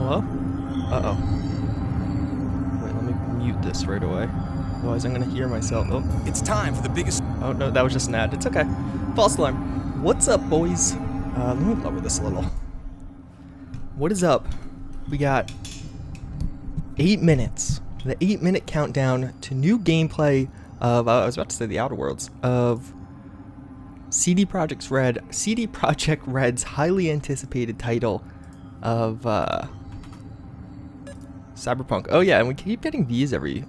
Hello? Uh-oh. Wait, let me mute this right away. Otherwise I'm gonna hear myself. Oh. It's time for the biggest... Oh, no, that was just an ad. It's okay. False alarm. What's up, boys? Let me lower this a little. What is up? We got 8 minutes. The 8-minute countdown to new gameplay of, I was about to say the Outer Worlds, of CD Projekt Red's highly anticipated title of Cyberpunk. Oh yeah, and we keep getting these every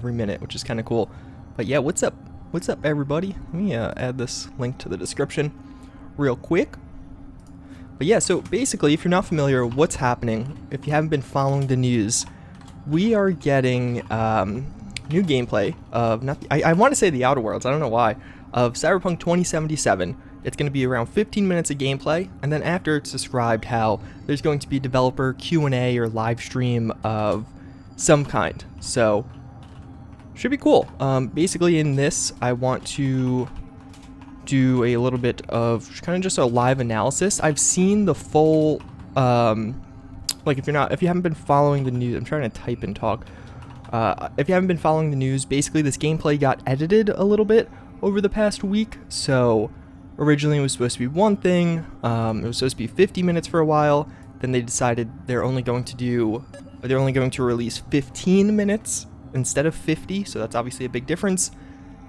minute, which is kind of cool. But yeah, what's up? What's up, everybody? Let me add this link to the description real quick. But yeah, so basically, if you're not familiar with what's happening, if you haven't been following the news, we are getting new gameplay of, I want to say the Outer Worlds, I don't know why, of Cyberpunk 2077. It's going to be around 15 minutes of gameplay, and then after it's described how there's going to be developer Q&A or live stream of some kind. So, should be cool. Basically in this, I want to do a little bit of kind of just a live analysis. I've seen the full, like if you haven't been following the news, I'm trying to type and talk. If you haven't been following the news, basically this gameplay got edited a little bit over the past week. So originally it was supposed to be one thing. It was supposed to be 50 minutes for a while. Then they decided they're only going to release 15 minutes instead of 50. So that's obviously a big difference.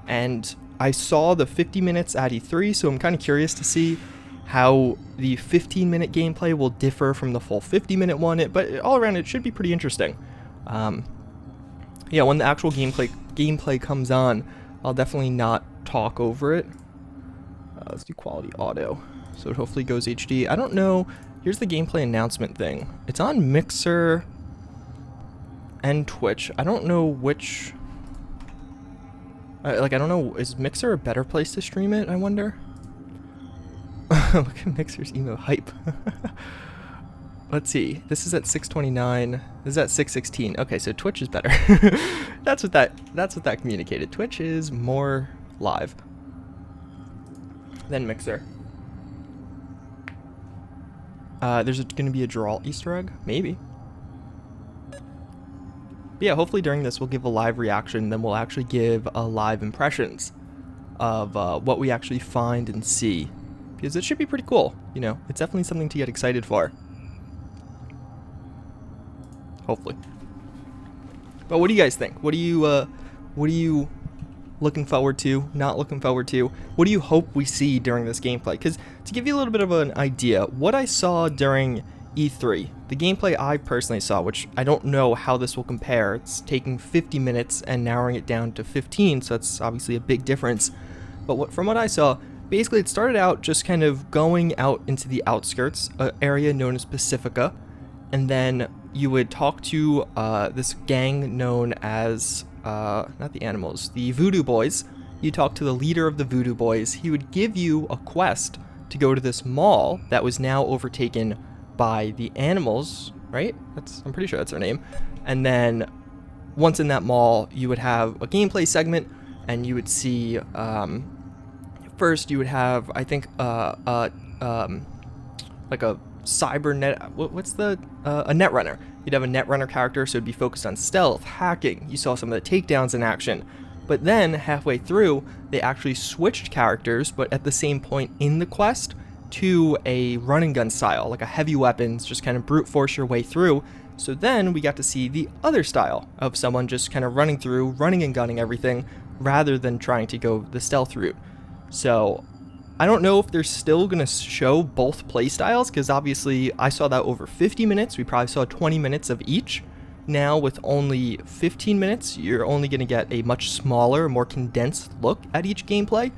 And I saw the 50 minutes at E3, so I'm kind of curious to see how the 15-minute gameplay will differ from the full 50-minute one. But all around, it should be pretty interesting. Yeah, when the actual gameplay comes on, I'll definitely not talk over it. Let's do quality auto, so it hopefully goes HD. I don't know. Here's the gameplay announcement thing. It's on Mixer and Twitch. I don't know which. I don't know. Is Mixer a better place to stream it? I wonder. Look at Mixer's emo hype. Let's see. This is at 629. This is at 616. Okay, so Twitch is better. That's what that communicated. Twitch is more live than Mixer. There's going to be a draw Easter egg, maybe. But yeah, hopefully during this we'll give a live reaction. Then we'll actually give a live impressions of what we actually find and see, because it should be pretty cool. You know, it's definitely something to get excited for. Hopefully. But what do you guys think? What are you looking forward to? Not looking forward to? What do you hope we see during this gameplay? Because to give you a little bit of an idea, what I saw during E3, the gameplay I personally saw, which I don't know how this will compare. It's taking 50 minutes and narrowing it down to 15, so that's obviously a big difference. But from what I saw, basically it started out just kind of going out into the outskirts, an area known as Pacifica, and then you would talk to this gang known as, not the Animals, the Voodoo Boys. You talk to the leader of the Voodoo Boys. He would give you a quest to go to this mall that was now overtaken by the Animals, right? I'm pretty sure that's their name. And then once in that mall, you would have a gameplay segment, and you would see, first you would have, I think, like a a netrunner. You'd have a netrunner character, so it'd be focused on stealth, hacking. You saw some of the takedowns in action. But then, halfway through, they actually switched characters, but at the same point in the quest, to a run and gun style, like a heavy weapons, just kind of brute force your way through. So then we got to see the other style of someone just kind of running through, running and gunning everything, rather than trying to go the stealth route. So I don't know if they're still going to show both playstyles, because obviously I saw that over 50 minutes. We probably saw 20 minutes of each. Now with only 15 minutes, you're only going to get a much smaller, more condensed look at each gameplay,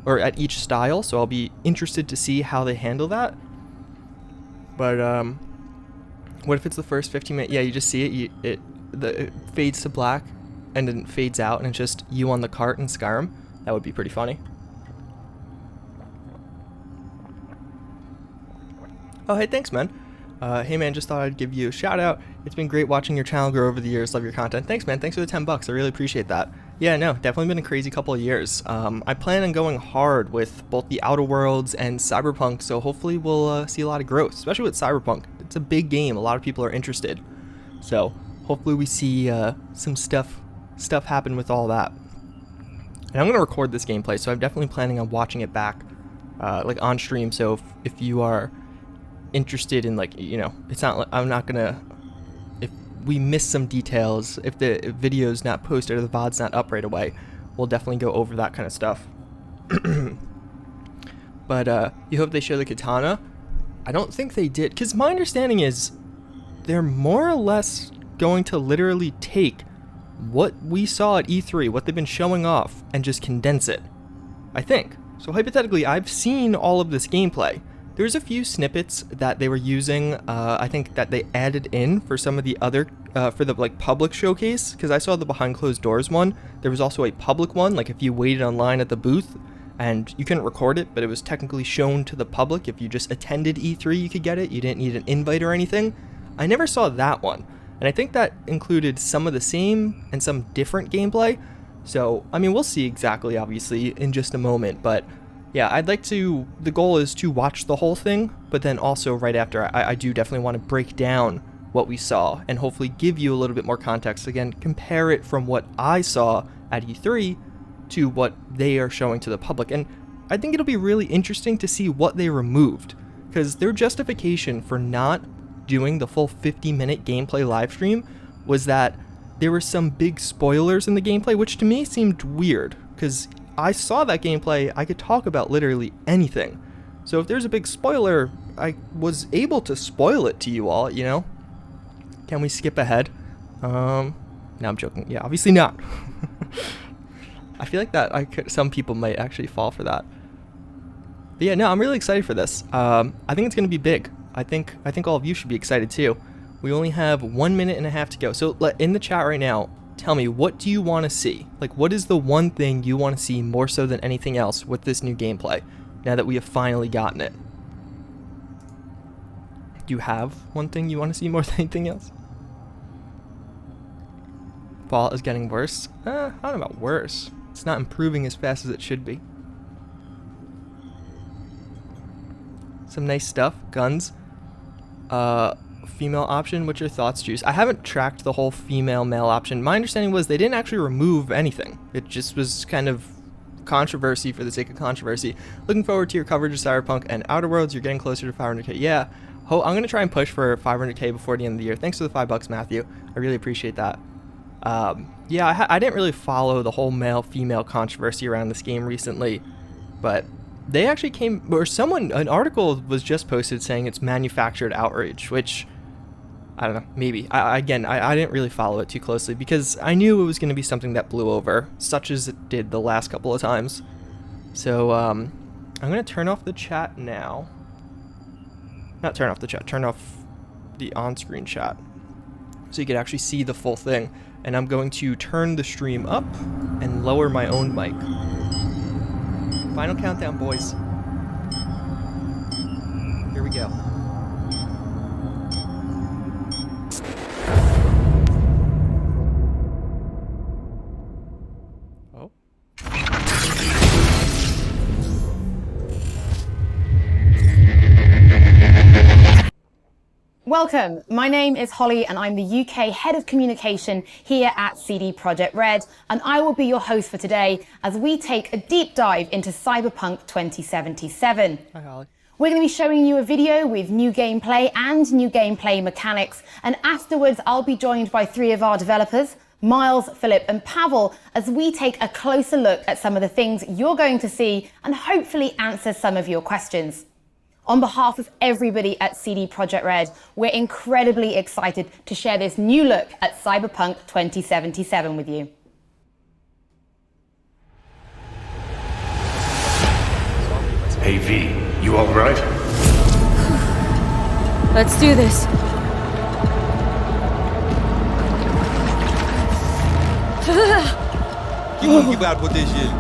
or at each style. So I'll be interested to see how they handle that. But what if it's the first 15 minutes? Yeah, you just see it. It fades to black, and then fades out, and it's just you on the cart in Skyrim. That would be pretty funny. Oh, hey, thanks, man. Hey, man, just thought I'd give you a shout out. It's been great watching your channel grow over the years. Love your content. Thanks, man. Thanks for the 10 bucks. I really appreciate that. Yeah, no, definitely been a crazy couple of years. I plan on going hard with both the Outer Worlds and Cyberpunk, so hopefully we'll see a lot of growth, especially with Cyberpunk. It's a big game. A lot of people are interested. So hopefully we see some stuff happen with all that. And I'm going to record this gameplay, so I'm definitely planning on watching it back like on stream. So if you are interested in, like, you know, it's not like I'm not going to, if we miss some details, if the video's not posted or the VOD's not up right away, we'll definitely go over that kind of stuff. But you hope they show the katana? I don't think they did, because my understanding is they're more or less going to literally take what we saw at E3, what they've been showing off, and just condense it, I think. So hypothetically, I've seen all of this gameplay. There's a few snippets that they were using, I think that they added in for some of the other, for the like public showcase, because I saw the behind closed doors one. There was also a public one, like if you waited online at the booth, and you couldn't record it, but it was technically shown to the public. If you just attended E3, you could get it. You didn't need an invite or anything. I never saw that one. And I think that included some of the same and some different gameplay. So, I mean, we'll see exactly, obviously, in just a moment. But yeah, I'd like to, the goal is to watch the whole thing, but then also right after, I do definitely want to break down what we saw and hopefully give you a little bit more context. Again, compare it from what I saw at E3 to what they are showing to the public. And I think it'll be really interesting to see what they removed, because their justification for not doing the full 50-minute gameplay live stream was that there were some big spoilers in the gameplay, which to me seemed weird, because I saw that gameplay, I could talk about literally anything. So if there's a big spoiler, I was able to spoil it to you all, you know? Can we skip ahead? No, I'm joking. Yeah, obviously not. I feel like that some people might actually fall for that. But yeah, no, I'm really excited for this. I think it's going to be big. I think all of you should be excited too. We only have 1.5 minutes to go. So in the chat right now, tell me, what do you want to see? Like, what is the one thing you want to see more so than anything else with this new gameplay, now that we have finally gotten it? Do you have one thing you want to see more than anything else? Fallout is getting worse. I don't know about worse. It's not improving as fast as it should be. Some nice stuff. Guns. Female option. What's your thoughts, Juice? I haven't tracked the whole female-male option. My understanding was they didn't actually remove anything. It just was kind of controversy for the sake of controversy. Looking forward to your coverage of Cyberpunk and Outer Worlds. You're getting closer to 500k. Yeah. I'm going to try and push for 500k before the end of the year. Thanks for the $5, Matthew. I really appreciate that. Yeah, I didn't really follow the whole male-female controversy around this game recently, but they actually an article was just posted saying it's manufactured outrage, which, I don't know, maybe. I didn't really follow it too closely because I knew it was going to be something that blew over, such as it did the last couple of times. So, I'm going to turn off the chat now. Not turn off the chat, turn off the on-screen chat, so you can actually see the full thing. And I'm going to turn the stream up and lower my own mic. Final countdown, boys. Here we go. Oh. Welcome, my name is Holly and I'm the UK Head of Communication here at CD Projekt Red, and I will be your host for today as we take a deep dive into Cyberpunk 2077. Hi, Holly. We're going to be showing you a video with new gameplay and new gameplay mechanics, and afterwards I'll be joined by 3 of our developers, Miles, Philip and Pavel, as we take a closer look at some of the things you're going to see and hopefully answer some of your questions. On behalf of everybody at CD Projekt Red, we're incredibly excited to share this new look at Cyberpunk 2077 with you. Hey V, you alright? Let's do this. Keep out with this shit.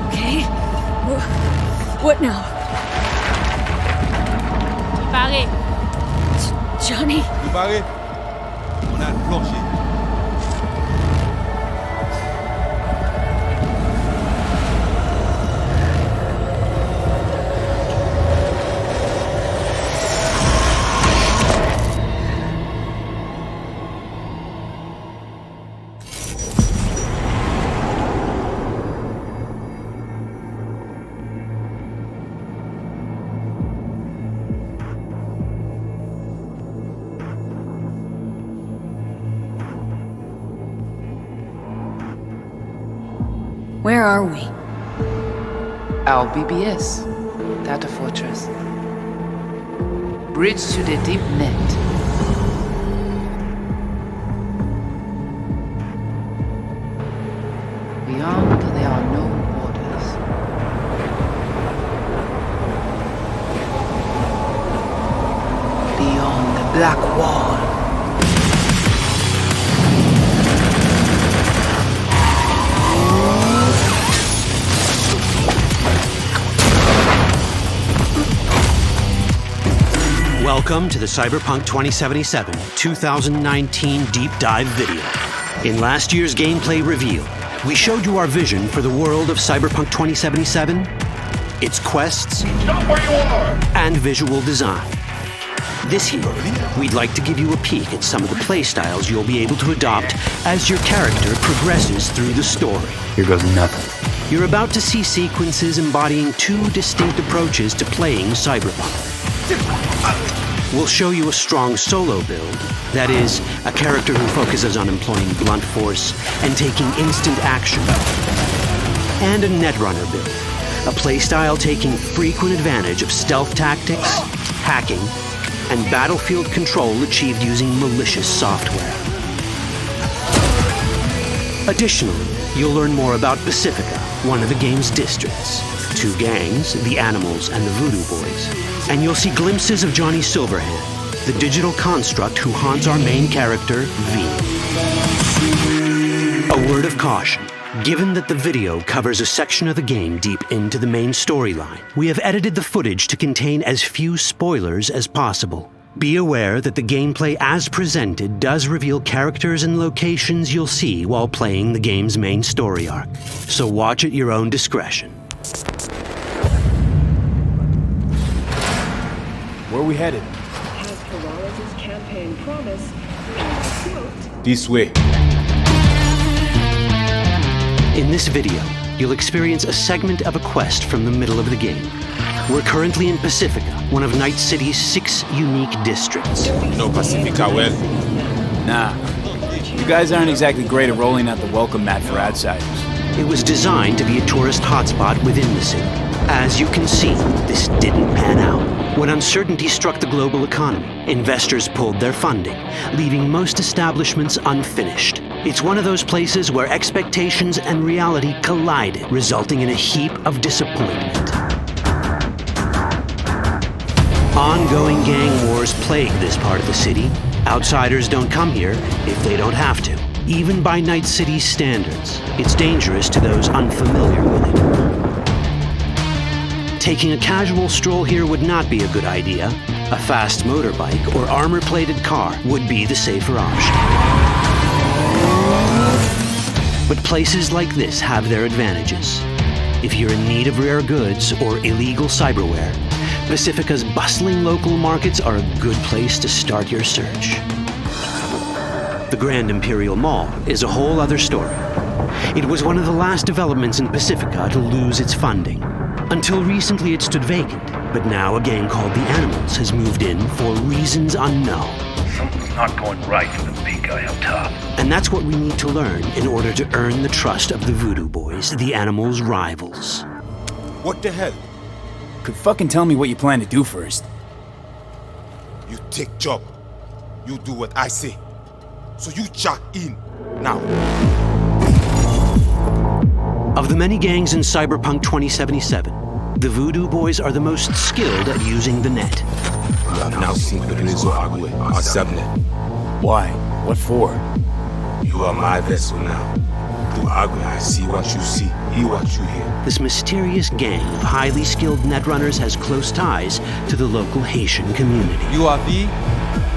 Okay. What now? Barré. Johnny? Vous barrez? On a planché. Where are we? Our BBS, Data Fortress. Bridge to the deep net. Beyond, there are no borders. Beyond the black wall. Welcome to the Cyberpunk 2077 2019 Deep Dive video. In last year's gameplay reveal, we showed you our vision for the world of Cyberpunk 2077, its quests, Stop where you are! and visual design. This year, we'd like to give you a peek at some of the playstyles you'll be able to adopt as your character progresses through the story. Here goes nothing. You're about to see sequences embodying two distinct approaches to playing Cyberpunk. We'll show you a strong solo build, that is, a character who focuses on employing blunt force and taking instant action. And a netrunner build, a playstyle taking frequent advantage of stealth tactics, hacking, and battlefield control achieved using malicious software. Additionally, you'll learn more about Pacifica, one of the game's districts, two gangs, the Animals and the Voodoo Boys, and you'll see glimpses of Johnny Silverhand, the digital construct who haunts our main character, V. A word of caution. Given that the video covers a section of the game deep into the main storyline, we have edited the footage to contain as few spoilers as possible. Be aware that the gameplay as presented does reveal characters and locations you'll see while playing the game's main story arc, so watch at your own discretion. Where are we headed? As Peralez's campaign promise, quote, This way. In this video, you'll experience a segment of a quest from the middle of the game. We're currently in Pacifica, one of Night City's 6 unique districts. No Pacifica well. Nah. You guys aren't exactly great at rolling out the welcome mat for outsiders. It was designed to be a tourist hotspot within the city. As you can see, this didn't pan out. When uncertainty struck the global economy, investors pulled their funding, leaving most establishments unfinished. It's one of those places where expectations and reality collided, resulting in a heap of disappointment. Ongoing gang wars plague this part of the city. Outsiders don't come here if they don't have to. Even by Night City's standards, it's dangerous to those unfamiliar with it. Taking a casual stroll here would not be a good idea. A fast motorbike or armor-plated car would be the safer option. But places like this have their advantages. If you're in need of rare goods or illegal cyberware, Pacifica's bustling local markets are a good place to start your search. The Grand Imperial Mall is a whole other story. It was one of the last developments in Pacifica to lose its funding. Until recently it stood vacant, but now a gang called the Animals has moved in for reasons unknown. Something's not going right for the big guy up top. And that's what we need to learn in order to earn the trust of the Voodoo Boys, the Animals' rivals. What the hell? Could fucking tell me what you plan to do first. You take job. You do what I say. So you jack in. Now. Of the many gangs in Cyberpunk 2077, the Voodoo Boys are the most skilled at using the net. You have now seen Perelezo Agwe, our subnet. Why? What for? You are my vessel now. Through Agwe, I see what you see, hear what you hear. This mysterious gang of highly skilled netrunners has close ties to the local Haitian community. You are V.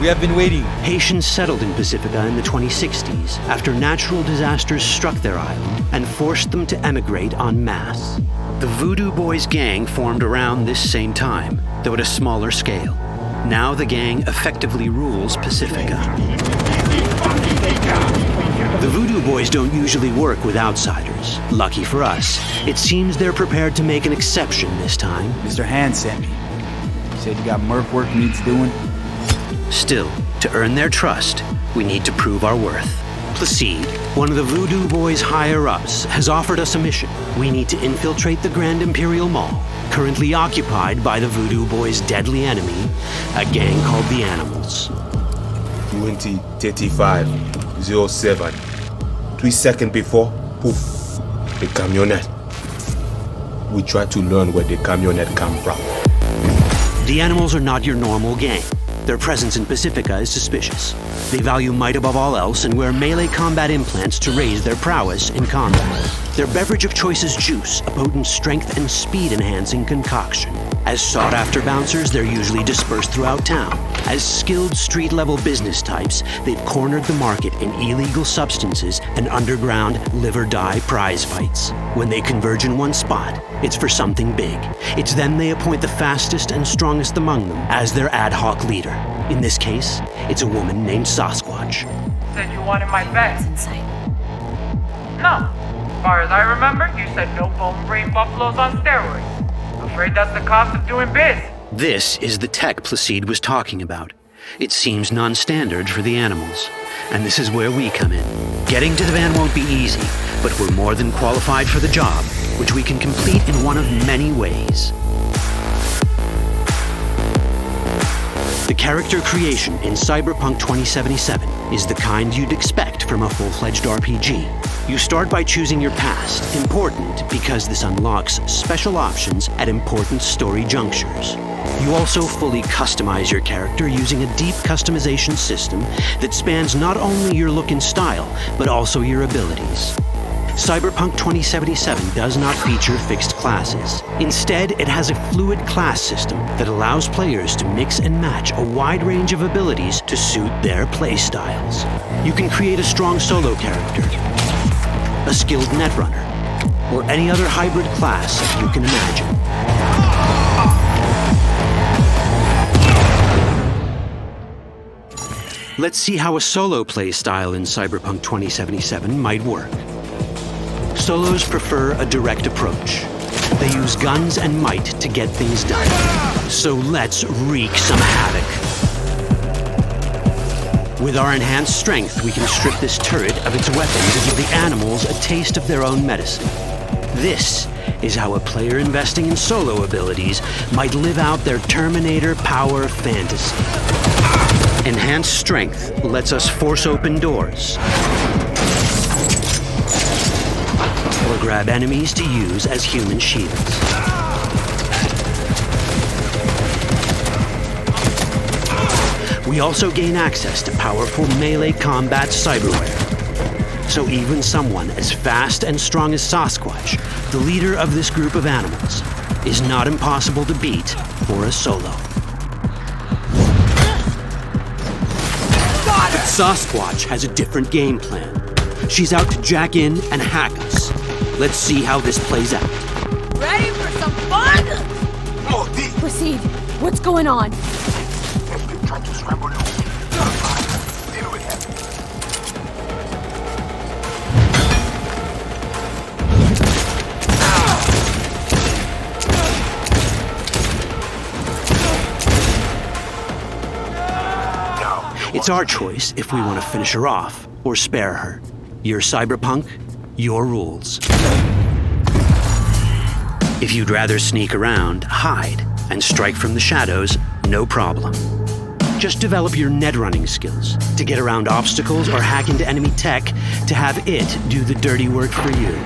We have been waiting. Haitians settled in Pacifica in the 2060s after natural disasters struck their island and forced them to emigrate en masse. The Voodoo Boys gang formed around this same time, though at a smaller scale. Now the gang effectively rules Pacifica. The Voodoo Boys don't usually work with outsiders. Lucky for us, it seems they're prepared to make an exception this time. Mr. Hand sent me. Said you got merc work needs doing. Still, to earn their trust, we need to prove our worth. Placide, one of the Voodoo Boys' higher-ups, has offered us a mission. We need to infiltrate the Grand Imperial Mall, currently occupied by the Voodoo Boys' deadly enemy, a gang called the Animals. 20:35:07. 3 seconds before, poof, the camionette. We try to learn where the camionette come from. The Animals are not your normal gang. Their presence in Pacifica is suspicious. They value might above all else and wear melee combat implants to raise their prowess in combat. Their beverage of choice is juice, a potent strength and speed-enhancing concoction. As sought-after bouncers, they're usually dispersed throughout town. As skilled street-level business types, they've cornered the market in illegal substances and underground live-or-die prize fights. When they converge in one spot, it's for something big. It's then they appoint the fastest and strongest among them as their ad hoc leader. In this case, it's a woman named Sasquatch. Said you wanted my bed. That's insane. No. As far as I remember, you said no bone brain buffaloes on steroids. Afraid that's the cost of doing biz. This is the tech Placide was talking about. It seems non-standard for the Animals. And this is where we come in. Getting to the van won't be easy, but we're more than qualified for the job, which we can complete in one of many ways. The character creation in Cyberpunk 2077 is the kind you'd expect from a full-fledged RPG. You start by choosing your past, important because this unlocks special options at important story junctures. You also fully customize your character using a deep customization system that spans not only your look and style, but also your abilities. Cyberpunk 2077 does not feature fixed classes. Instead, it has a fluid class system that allows players to mix and match a wide range of abilities to suit their playstyles. You can create a strong solo character, a skilled netrunner, or any other hybrid class you can imagine. Let's see how a solo play style in Cyberpunk 2077 might work. Solos prefer a direct approach. They use guns and might to get things done. So let's wreak some havoc. With our enhanced strength, we can strip this turret of its weapons and give the Animals a taste of their own medicine. This is how a player investing in solo abilities might live out their Terminator power fantasy. Enhanced strength lets us force open doors, or grab enemies to use as human shields. We also gain access to powerful melee combat cyberware. So even someone as fast and strong as Sasquatch, the leader of this group of animals, is not impossible to beat for a solo. But Sasquatch has a different game plan. She's out to jack in and hack us. Let's see how this plays out. Ready for some fun? Proceed. What's going on? It's our choice if we want to finish her off or spare her. You're Cyberpunk, your rules. If you'd rather sneak around, hide, and strike from the shadows, no problem. Just develop your netrunning skills to get around obstacles or hack into enemy tech to have it do the dirty work for you.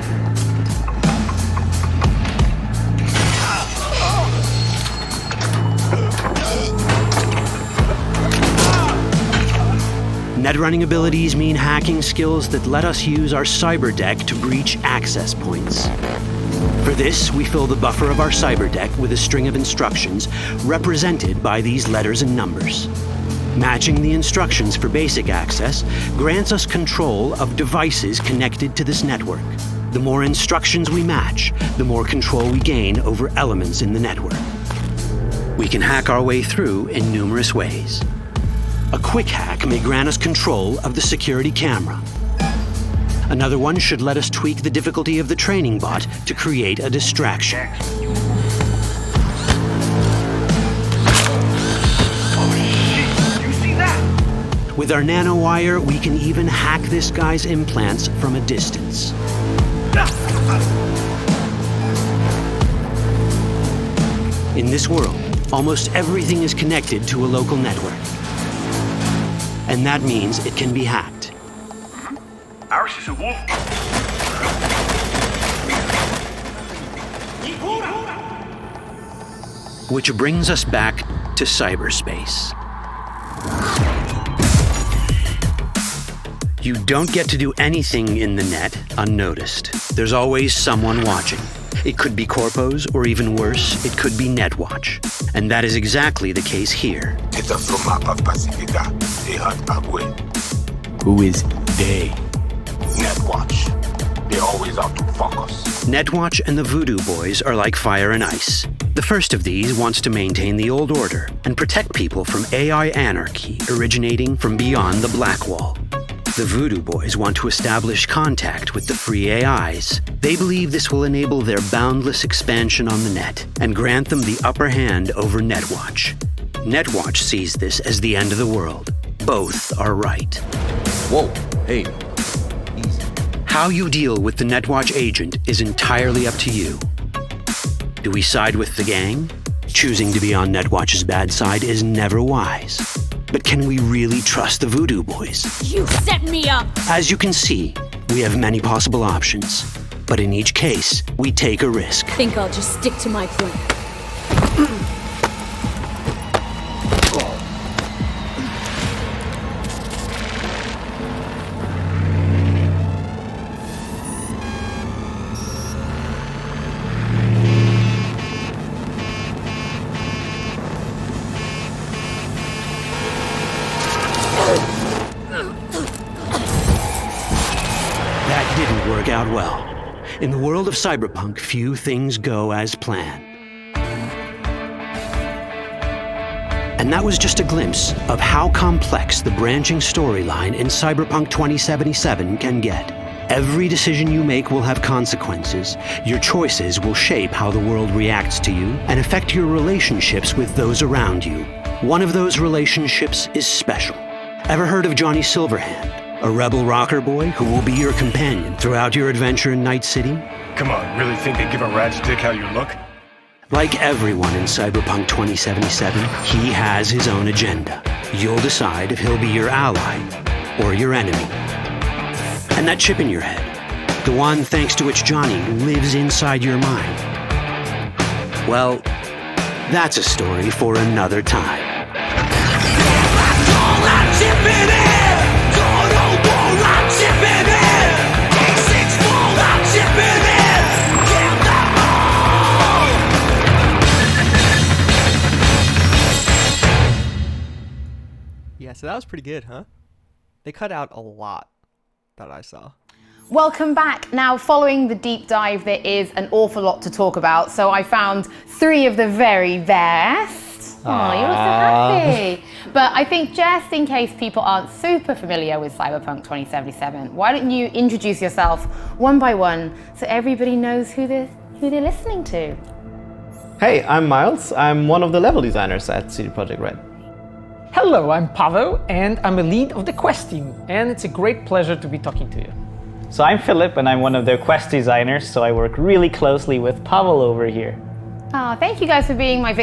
Netrunning abilities mean hacking skills that let us use our cyber deck to breach access points. For this, we fill the buffer of our cyber deck with a string of instructions represented by these letters and numbers. Matching the instructions for basic access grants us control of devices connected to this network. The more instructions we match, the more control we gain over elements in the network. We can hack our way through in numerous ways. A quick hack may grant us control of the security camera. Another one should let us tweak the difficulty of the training bot to create a distraction. With our nanowire, we can even hack this guy's implants from a distance. In this world, almost everything is connected to a local network. And that means it can be hacked. Ours is a wolf. Which brings us back to cyberspace. You don't get to do anything in the net unnoticed. There's always someone watching. It could be corpos, or even worse, it could be Netwatch. And that is exactly the case here. Who is they? Netwatch. They're always out to fuck us. Netwatch and the Voodoo Boys are like fire and ice. The first of these wants to maintain the old order and protect people from AI anarchy originating from beyond the Black Wall. The Voodoo Boys want to establish contact with the free AIs. They believe this will enable their boundless expansion on the net and grant them the upper hand over Netwatch. Netwatch sees this as the end of the world. Both are right. Whoa, hey, easy. How you deal with the Netwatch agent is entirely up to you. Do we side with the gang? Choosing to be on Netwatch's bad side is never wise. But can we really trust the Voodoo Boys? You set me up! As you can see, we have many possible options. But in each case, we take a risk. Think I'll just stick to my plan. That didn't work out well. In the world of Cyberpunk, few things go as planned. And that was just a glimpse of how complex the branching storyline in Cyberpunk 2077 can get. Every decision you make will have consequences. Your choices will shape how the world reacts to you and affect your relationships with those around you. One of those relationships is special. Ever heard of Johnny Silverhand? A rebel rocker boy who will be your companion throughout your adventure in Night City? Come on, really think they give a rat's dick how you look? Like everyone in Cyberpunk 2077, he has his own agenda. You'll decide if he'll be your ally or your enemy. And that chip in your head, the one thanks to which Johnny lives inside your mind, well, that's a story for another time. Yeah, so that was pretty good, huh? They cut out a lot that I saw. Welcome back. Now, following the deep dive, there is an awful lot to talk about. So I found 3 of the very best. Oh, you look so happy. But I think just in case people aren't super familiar with Cyberpunk 2077, why don't you introduce yourself one by one so everybody knows who they're listening to? Hey, I'm Miles. I'm one of the level designers at CD Projekt Red. Hello, I'm Pavel, and I'm a lead of the Quest team, and it's a great pleasure to be talking to you. So I'm Philip, and I'm one of their Quest designers, so I work really closely with Pavel over here. Oh, thank you guys for being my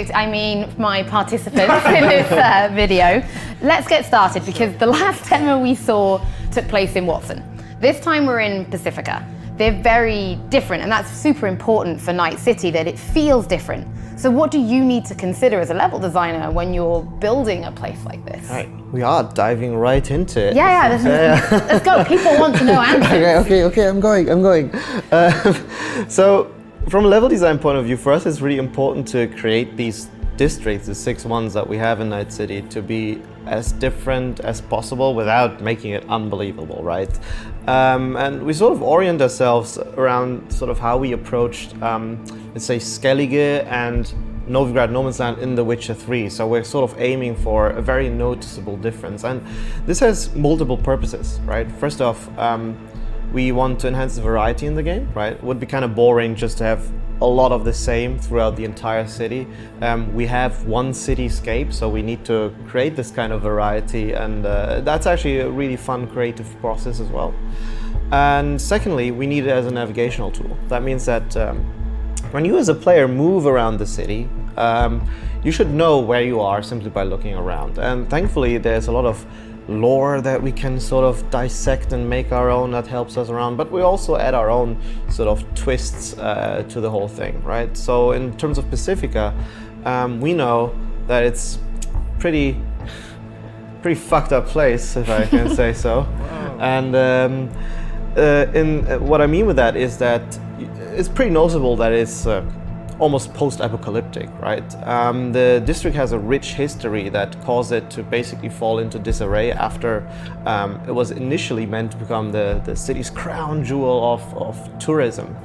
my participants in this video. Let's get started, because the last demo we saw took place in Watson. This time we're in Pacifica. They're very different, and that's super important for Night City, that it feels different. So what do you need to consider as a level designer when you're building a place like this? All right, we are diving right into it. Yeah, let's go. People want to know answers. Okay, I'm going. So, from a level design point of view, for us it's really important to create these districts, the 6 ones that we have in Night City, to be as different as possible without making it unbelievable, right? And we sort of orient ourselves around sort of how we approached, let's say, Skellige and Novigrad No Man's Land in The Witcher 3. So we're sort of aiming for a very noticeable difference. And this has multiple purposes, right? First off, we want to enhance the variety in the game, right? It would be kind of boring just to have a lot of the same throughout the entire city. We have one cityscape, so we need to create this kind of variety, and that's actually a really fun creative process as well. And secondly, we need it as a navigational tool. That means that when you as a player move around the city, you should know where you are simply by looking around. And thankfully there's a lot of lore that we can sort of dissect and make our own that helps us around, but we also add our own sort of twists to the whole thing, right? So in terms of Pacifica, we know that it's pretty fucked up place, if I can say so. Wow. And what I mean with that is that it's pretty noticeable that it's almost post-apocalyptic, right? The district has a rich history that caused it to basically fall into disarray after it was initially meant to become the city's crown jewel of tourism.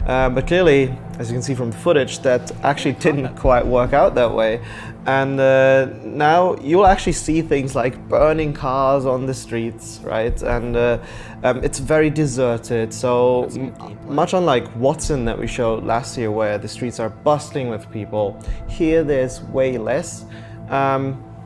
But clearly, as you can see from the footage, that actually didn't quite work out that way. And now you'll actually see things like burning cars on the streets, right? And it's very deserted. So much unlike Watson that we showed last year, where the streets are bustling with people, here there's way less.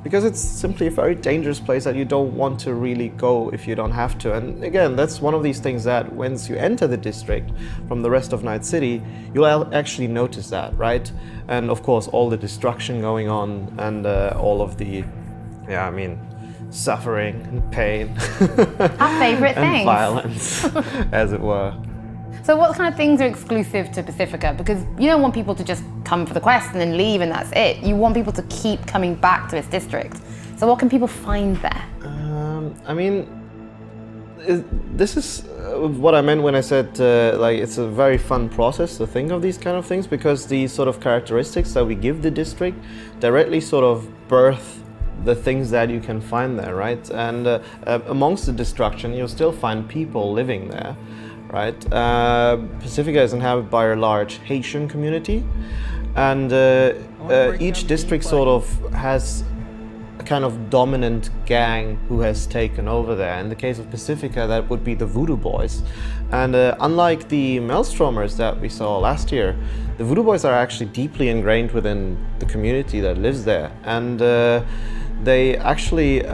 Because it's simply a very dangerous place that you don't want to really go if you don't have to. And again, that's one of these things that once you enter the district from the rest of Night City, you'll actually notice that, right? And of course, all the destruction going on and all of the, suffering and pain. Our favourite and things. Violence, as it were. So what kind of things are exclusive to Pacifica? Because you don't want people to just come for the quest and then leave and that's it. You want people to keep coming back to this district. So what can people find there? This is what I meant when I said it's a very fun process to think of these kind of things, because the sort of characteristics that we give the district directly sort of birth the things that you can find there, right? And amongst the destruction, you'll still find people living there. Right, Pacifica is inhabited by a large Haitian community, and each district sort of has a kind of dominant gang who has taken over there. In the case of Pacifica, that would be the Voodoo Boys, and unlike the Maelstromers that we saw last year, the Voodoo Boys are actually deeply ingrained within the community that lives there, and they actually.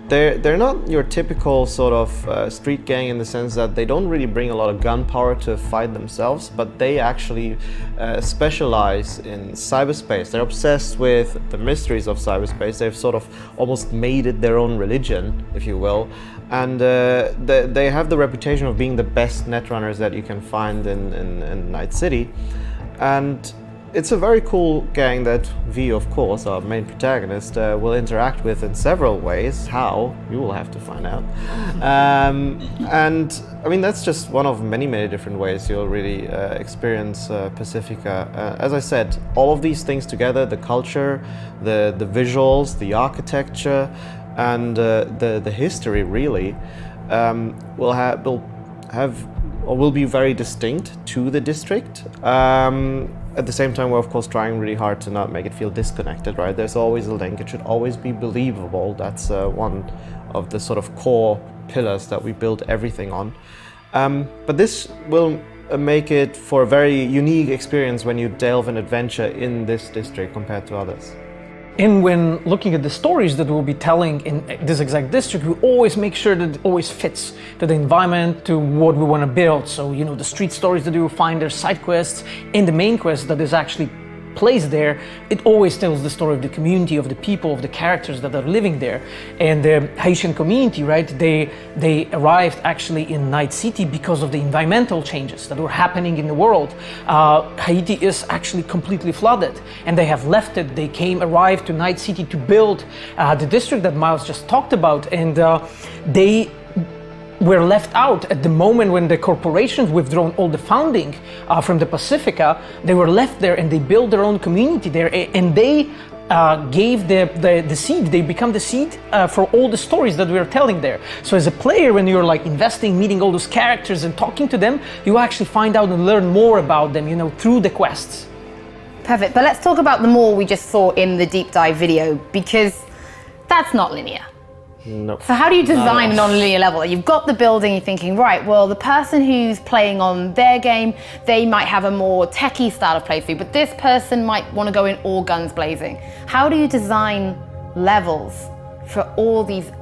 They're not your typical sort of street gang in the sense that they don't really bring a lot of gunpowder to fight themselves, but they actually specialize in cyberspace. They're obsessed with the mysteries of cyberspace. They've sort of almost made it their own religion, if you will. And they have the reputation of being the best netrunners that you can find in Night City. And it's a very cool gang that V, of course, our main protagonist, will interact with in several ways. How? You will have to find out. And I mean, that's just one of many, many different ways you'll really experience Pacifica. As I said, all of these things together, the culture, the visuals, the architecture, and the history really, will be very distinct to the district. At the same time, we're of course trying really hard to not make it feel disconnected, right? There's always a link. It should always be believable. That's one of the sort of core pillars that we build everything on. But this will make it for a very unique experience when you delve an adventure in this district compared to others. And when looking at the stories that we'll be telling in this exact district, we always make sure that it always fits to the environment, to what we want to build. So, the street stories that you will find, their side quests, and the main quest that is actually placed there, it always tells the story of the community, of the people, of the characters that are living there. And the Haitian community, right, they arrived actually in Night City because of the environmental changes that were happening in the world. Haiti is actually completely flooded, and they have left it. They arrived to Night City to build the district that Miles just talked about, and they were left out at the moment when the corporations withdrawn all the funding from the Pacifica. They were left there and they built their own community there, and they gave the seed. They become the seed for all the stories that we are telling there. So as a player, when you're like investing, meeting all those characters and talking to them, you actually find out and learn more about them, through the quests. Perfect, but let's talk about the mall we just saw in the deep dive video, because that's not linear. No. So how do you design a non-linear level? You've got the building, you're thinking, right, well, the person who's playing on their game, they might have a more techie style of playthrough, but this person might want to go in all guns blazing. How do you design levels for all these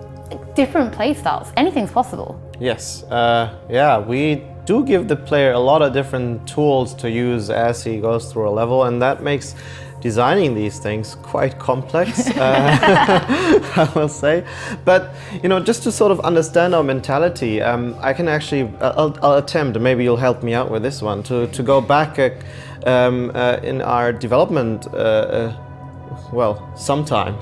different play styles? Anything's possible. Yes, yeah, we do give the player a lot of different tools to use as he goes through a level, and that makes designing these things quite complex, I will say. But, you know, just to sort of understand our mentality, I can actually, I'll attempt, maybe you'll help me out with this one, to go back in our development, well, sometime.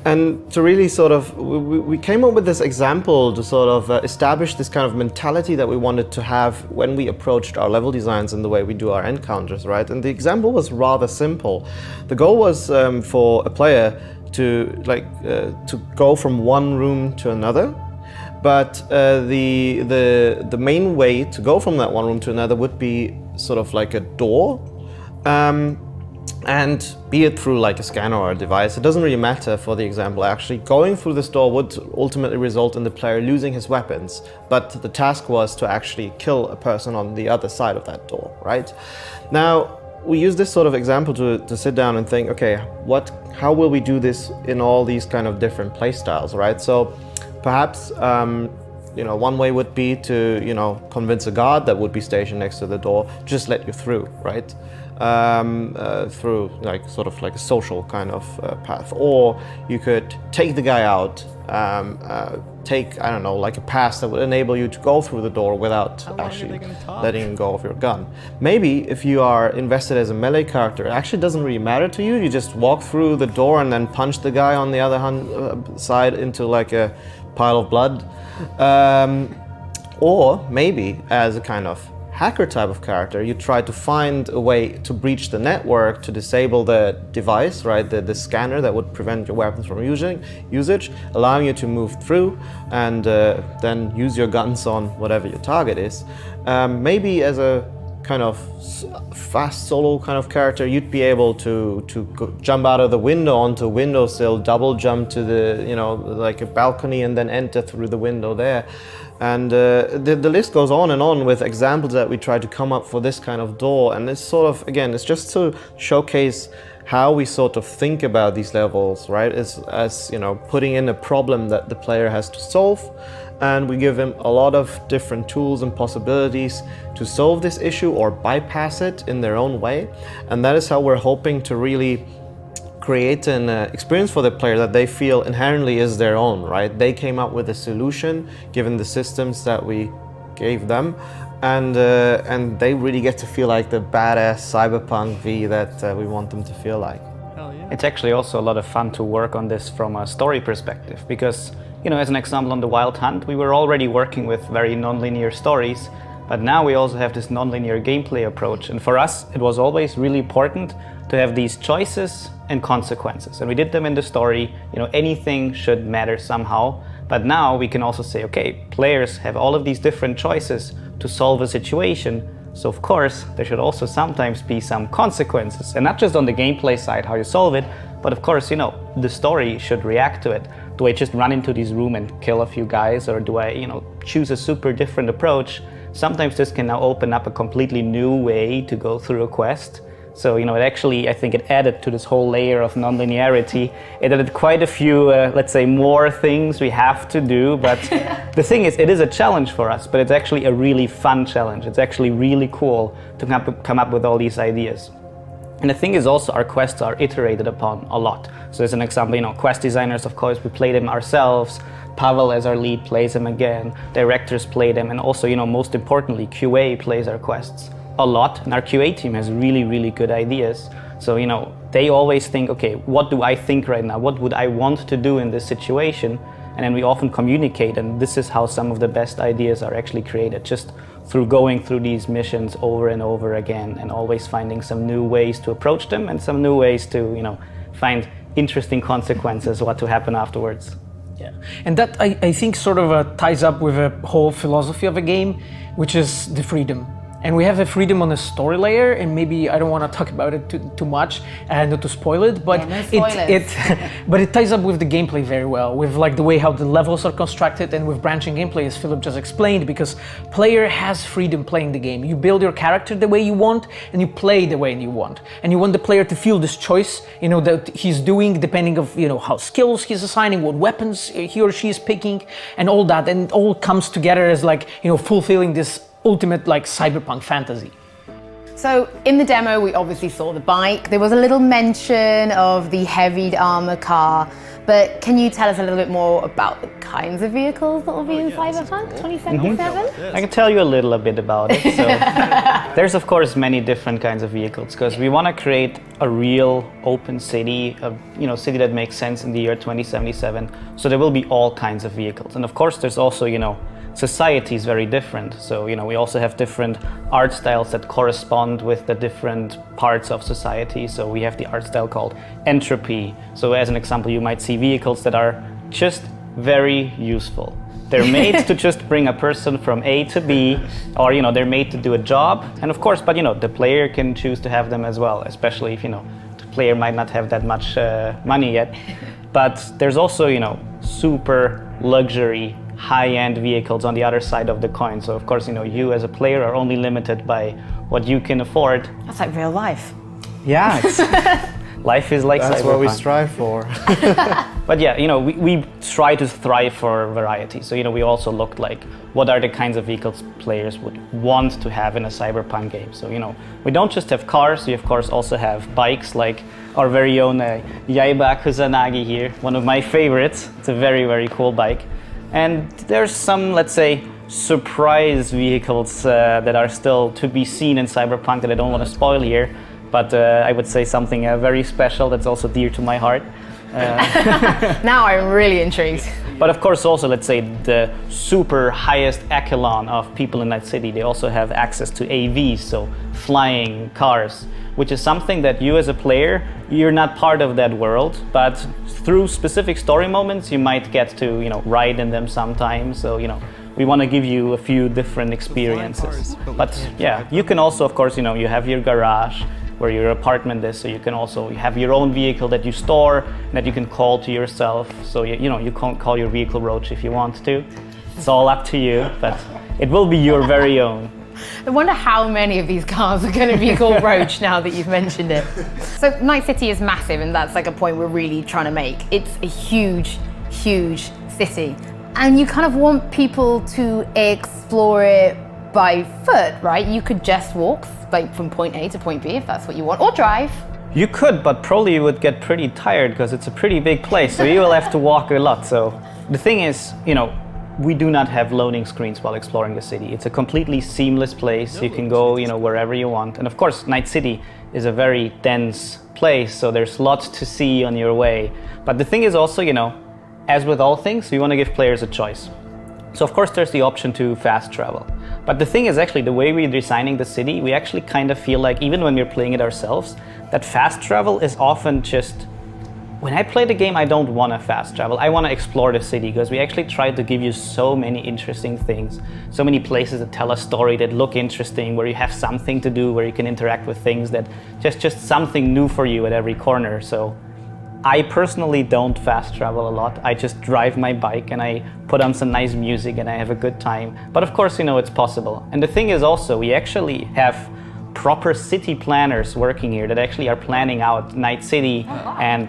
and to really sort of, we came up with this example to sort of establish this kind of mentality that we wanted to have when we approached our level designs and the way we do our encounters, right? And the example was rather simple. The goal was for a player to go from one room to another. But the main way to go from that one room to another would be sort of like a door. And be it through like a scanner or a device, it doesn't really matter for the example actually. Going through this door would ultimately result in the player losing his weapons, but the task was to actually kill a person on the other side of that door, right? Now, we use this sort of example to sit down and think, okay, how will we do this in all these kind of different play styles, right? So perhaps, you know, one way would be to, you know, convince a guard that would be stationed next to the door, just let you through, right? Through like sort of like a social kind of path, or you could take the guy out, take, I don't know, like a pass that would enable you to go through the door without actually letting go of your gun. Maybe if you are invested as a melee character, it actually doesn't really matter to you. You just walk through the door and then punch the guy on the other side into like a pile of blood. Or maybe as a kind of hacker type of character, you try to find a way to breach the network, to disable the device, right, the scanner that would prevent your weapons from usage, allowing you to move through and then use your guns on whatever your target is. Maybe as a kind of fast solo kind of character, you'd be able to jump out of the window onto a windowsill, double jump to the, you know, like a balcony, and then enter through the window there. And the list goes on and on with examples that we try to come up for this kind of door. And it's sort of, again, it's just to showcase how we sort of think about these levels, right? As you know, putting in a problem that the player has to solve. And we give him a lot of different tools and possibilities to solve this issue or bypass it in their own way. And that is how we're hoping to really create an experience for the player that they feel inherently is their own, right? They came up with a solution given the systems that we gave them, and they really get to feel like the badass Cyberpunk V that we want them to feel like. Hell yeah. It's actually also a lot of fun to work on this from a story perspective, because, you know, as an example, on the Wild Hunt, we were already working with very non-linear stories, but now we also have this non-linear gameplay approach. And for us, it was always really important to have these choices and consequences. And we did them in the story, you know, anything should matter somehow. But now we can also say, okay, players have all of these different choices to solve a situation. So of course, there should also sometimes be some consequences. And not just on the gameplay side, how you solve it, but of course, you know, the story should react to it. Do I just run into this room and kill a few guys? Or do I, you know, choose a super different approach? Sometimes this can now open up a completely new way to go through a quest. So, you know, it actually, I think it added to this whole layer of non-linearity. It added quite a few, let's say, more things we have to do. But the thing is, it is a challenge for us, but it's actually a really fun challenge. It's actually really cool to come up with all these ideas. And the thing is also, our quests are iterated upon a lot. So as an example, you know, quest designers, of course, we play them ourselves. Pavel as our lead plays them again. Directors play them. And also, you know, most importantly, QA plays our quests a lot, and our QA team has really, really good ideas. So, you know, they always think, okay, what do I think right now? What would I want to do in this situation? And then we often communicate, and this is how some of the best ideas are actually created, just through going through these missions over and over again, and always finding some new ways to approach them and some new ways to, you know, find interesting consequences, what to happen afterwards. Yeah, and that I think sort of ties up with a whole philosophy of a game, which is the freedom. And we have a freedom on the story layer, and maybe I don't want to talk about it too much and not to spoil it, but no spoilers. but it ties up with the gameplay very well, with like the way how the levels are constructed and with branching gameplay, as Philip just explained, because player has freedom playing the game. You build your character the way you want, and you play the way you want. And you want the player to feel this choice, you know, that he's doing depending of, you know, how skills he's assigning, what weapons he or she is picking, and all that, and it all comes together as like, you know, fulfilling this ultimate like cyberpunk fantasy. So in the demo, we obviously saw the bike. There was a little mention of the heavy armor car, but can you tell us a little bit more about the kinds of vehicles that will be in Cyberpunk 2077? I can tell you a little bit about it. So there's of course many different kinds of vehicles, because we want to create a real open city, a city that makes sense in the year 2077. So there will be all kinds of vehicles, and of course there's also, society is very different. So, we also have different art styles that correspond with the different parts of society. So we have the art style called entropy. So as an example, you might see vehicles that are just very useful. They're made to just bring a person from A to B, or, they're made to do a job. And of course, but, the player can choose to have them as well, especially if, the player might not have that much money yet. But there's also, super luxury high-end vehicles on the other side of the coin. So of course, you as a player are only limited by what you can afford. That's like real life. Yeah, life is like that's Cyberpunk. what we strive for. But yeah, we try to thrive for variety. So we also looked like what are the kinds of vehicles players would want to have in a Cyberpunk game. So we don't just have cars. We of course also have bikes, like our very own Yaiba Kusanagi here, one of my favorites. It's a very, very cool bike. And there's some, let's say, surprise vehicles that are still to be seen in Cyberpunk that I don't want to spoil here, but I would say something very special that's also dear to my heart. Now I'm really intrigued. But of course also, let's say, the super highest echelon of people in that city, they also have access to AVs, so flying cars, which is something that you as a player, you're not part of that world, but through specific story moments, you might get to, ride in them sometimes. So, we want to give you a few different experiences. But yeah, you can also, of course, you have your garage where your apartment is, so you can also have your own vehicle that you store and that you can call to yourself. So, you can't call your vehicle Roach if you want to. It's all up to you, but it will be your very own. I wonder how many of these cars are going to be called Roach now that you've mentioned it. So Night City is massive, and that's like a point we're really trying to make. It's a huge, huge city. And you kind of want people to explore it by foot, right? You could just walk like from point A to point B if that's what you want, or drive. You could, but probably you would get pretty tired because it's a pretty big place, so you will have to walk a lot. So the thing is, we do not have loading screens while exploring the city. It's a completely seamless place. You can go, wherever you want. And of course, Night City is a very dense place, so there's lots to see on your way. But the thing is also, as with all things, we want to give players a choice. So of course, there's the option to fast travel. But the thing is actually, the way we're designing the city, we actually kind of feel like, even when we're playing it ourselves, that fast travel is often just, when I play the game, I don't want to fast travel. I want to explore the city, because we actually try to give you so many interesting things, so many places that tell a story, that look interesting, where you have something to do, where you can interact with things, that just something new for you at every corner. So I personally don't fast travel a lot. I just drive my bike and I put on some nice music and I have a good time. But of course, it's possible. And the thing is also, we actually have proper city planners working here that actually are planning out Night City and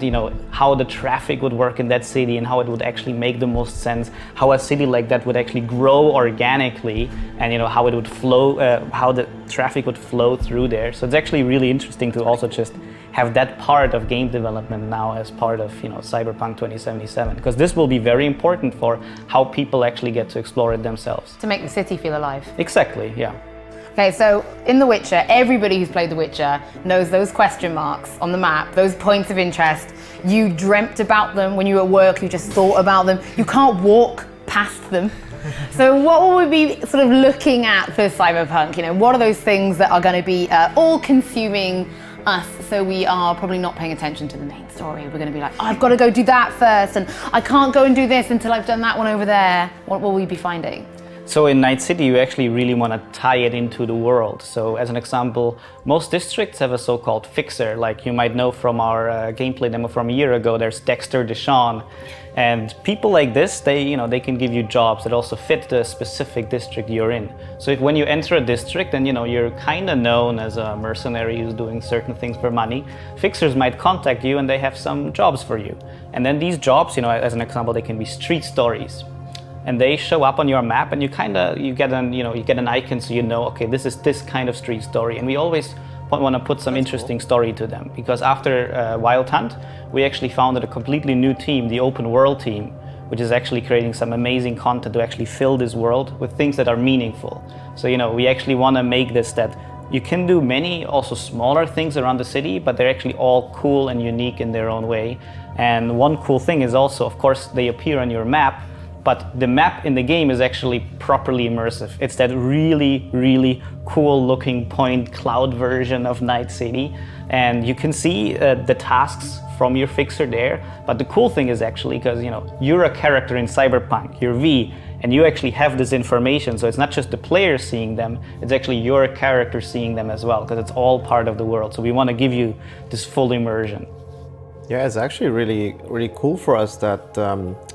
how the traffic would work in that city and how it would actually make the most sense, how a city like that would actually grow organically, and how it would flow, how the traffic would flow through there. So it's actually really interesting to also just have that part of game development now as part of Cyberpunk 2077, because this will be very important for how people actually get to explore it themselves. To make the city feel alive. Exactly, yeah. Okay, so in The Witcher, everybody who's played The Witcher knows those question marks on the map, those points of interest. You dreamt about them when you were at work, you just thought about them. You can't walk past them. So what will we be sort of looking at for Cyberpunk? What are those things that are going to be all-consuming us, so we are probably not paying attention to the main story? We're going to be like, I've got to go do that first, and I can't go and do this until I've done that one over there. What will we be finding? So in Night City, you actually really want to tie it into the world. So as an example, most districts have a so-called fixer. Like you might know from our gameplay demo from a year ago, there's Dexter Deshawn. And people like this, they can give you jobs that also fit the specific district you're in. So if when you enter a district, then you're kind of known as a mercenary who's doing certain things for money. Fixers might contact you and they have some jobs for you. And then these jobs, as an example, they can be street stories. And they show up on your map, and you get an icon, so okay, this is this kind of street story. And we always want to put some interesting story to them, because after Wild Hunt, we actually founded a completely new team, the Open World team, which is actually creating some amazing content to actually fill this world with things that are meaningful. So we actually want to make this that you can do many also smaller things around the city, but they're actually all cool and unique in their own way. And one cool thing is also, of course, they appear on your map, but the map in the game is actually properly immersive. It's that really, really cool looking point cloud version of Night City. And you can see the tasks from your fixer there. But the cool thing is actually, because you're a character in Cyberpunk, you're V, and you actually have this information. So it's not just the player seeing them, it's actually your character seeing them as well, because it's all part of the world. So we want to give you this full immersion. Yeah, it's actually really, really cool for us that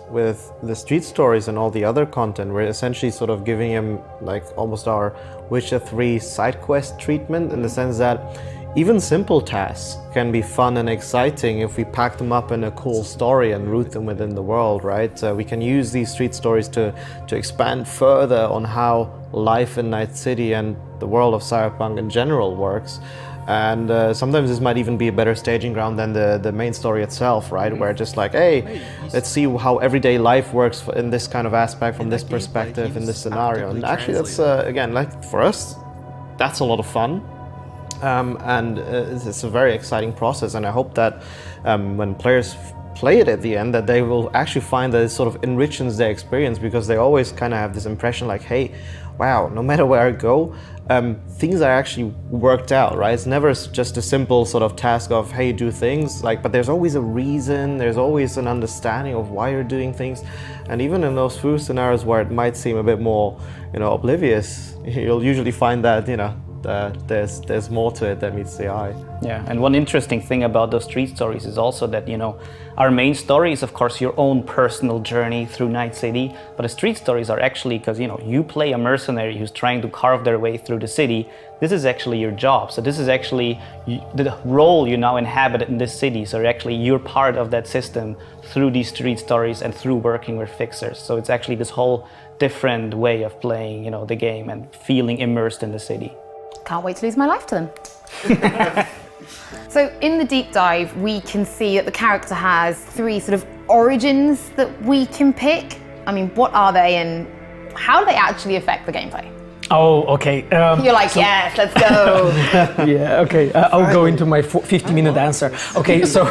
with the street stories and all the other content, we're essentially sort of giving him like almost our Witcher 3 side quest treatment, in the sense that even simple tasks can be fun and exciting if we pack them up in a cool story and root them within the world, right? We can use these street stories to expand further on how life in Night City and the world of Cyberpunk in general works. And sometimes this might even be a better staging ground than the main story itself, right? Where just like, hey, let's see how everyday life works in this kind of aspect, from this perspective, in this scenario. And actually that's, again, like for us, that's a lot of fun. And it's a very exciting process. And I hope that when players play it at the end, that they will actually find that it sort of enriches their experience, because they always kind of have this impression like, hey, wow, no matter where I go, things are actually worked out, right? It's never just a simple sort of task of, hey, do things, but there's always a reason, there's always an understanding of why you're doing things. And even in those few scenarios where it might seem a bit more, oblivious, you'll usually find that, there's more to it that meets the eye. Yeah, and one interesting thing about those street stories is also that, our main story is of course your own personal journey through Night City, but the street stories are actually, because you play a mercenary who's trying to carve their way through the city. This is actually your job. So this is actually the role you now inhabit in this city. So actually you're part of that system through these street stories and through working with fixers. So it's actually this whole different way of playing, the game and feeling immersed in the city. Can't wait to lose my life to them. So in the deep dive, we can see that the character has 3 sort of origins that we can pick. I mean, what are they and how do they actually affect the gameplay? Oh, okay. You're like, yes, let's go. Yeah, okay. I'll go into my 50-minute answer. Okay, so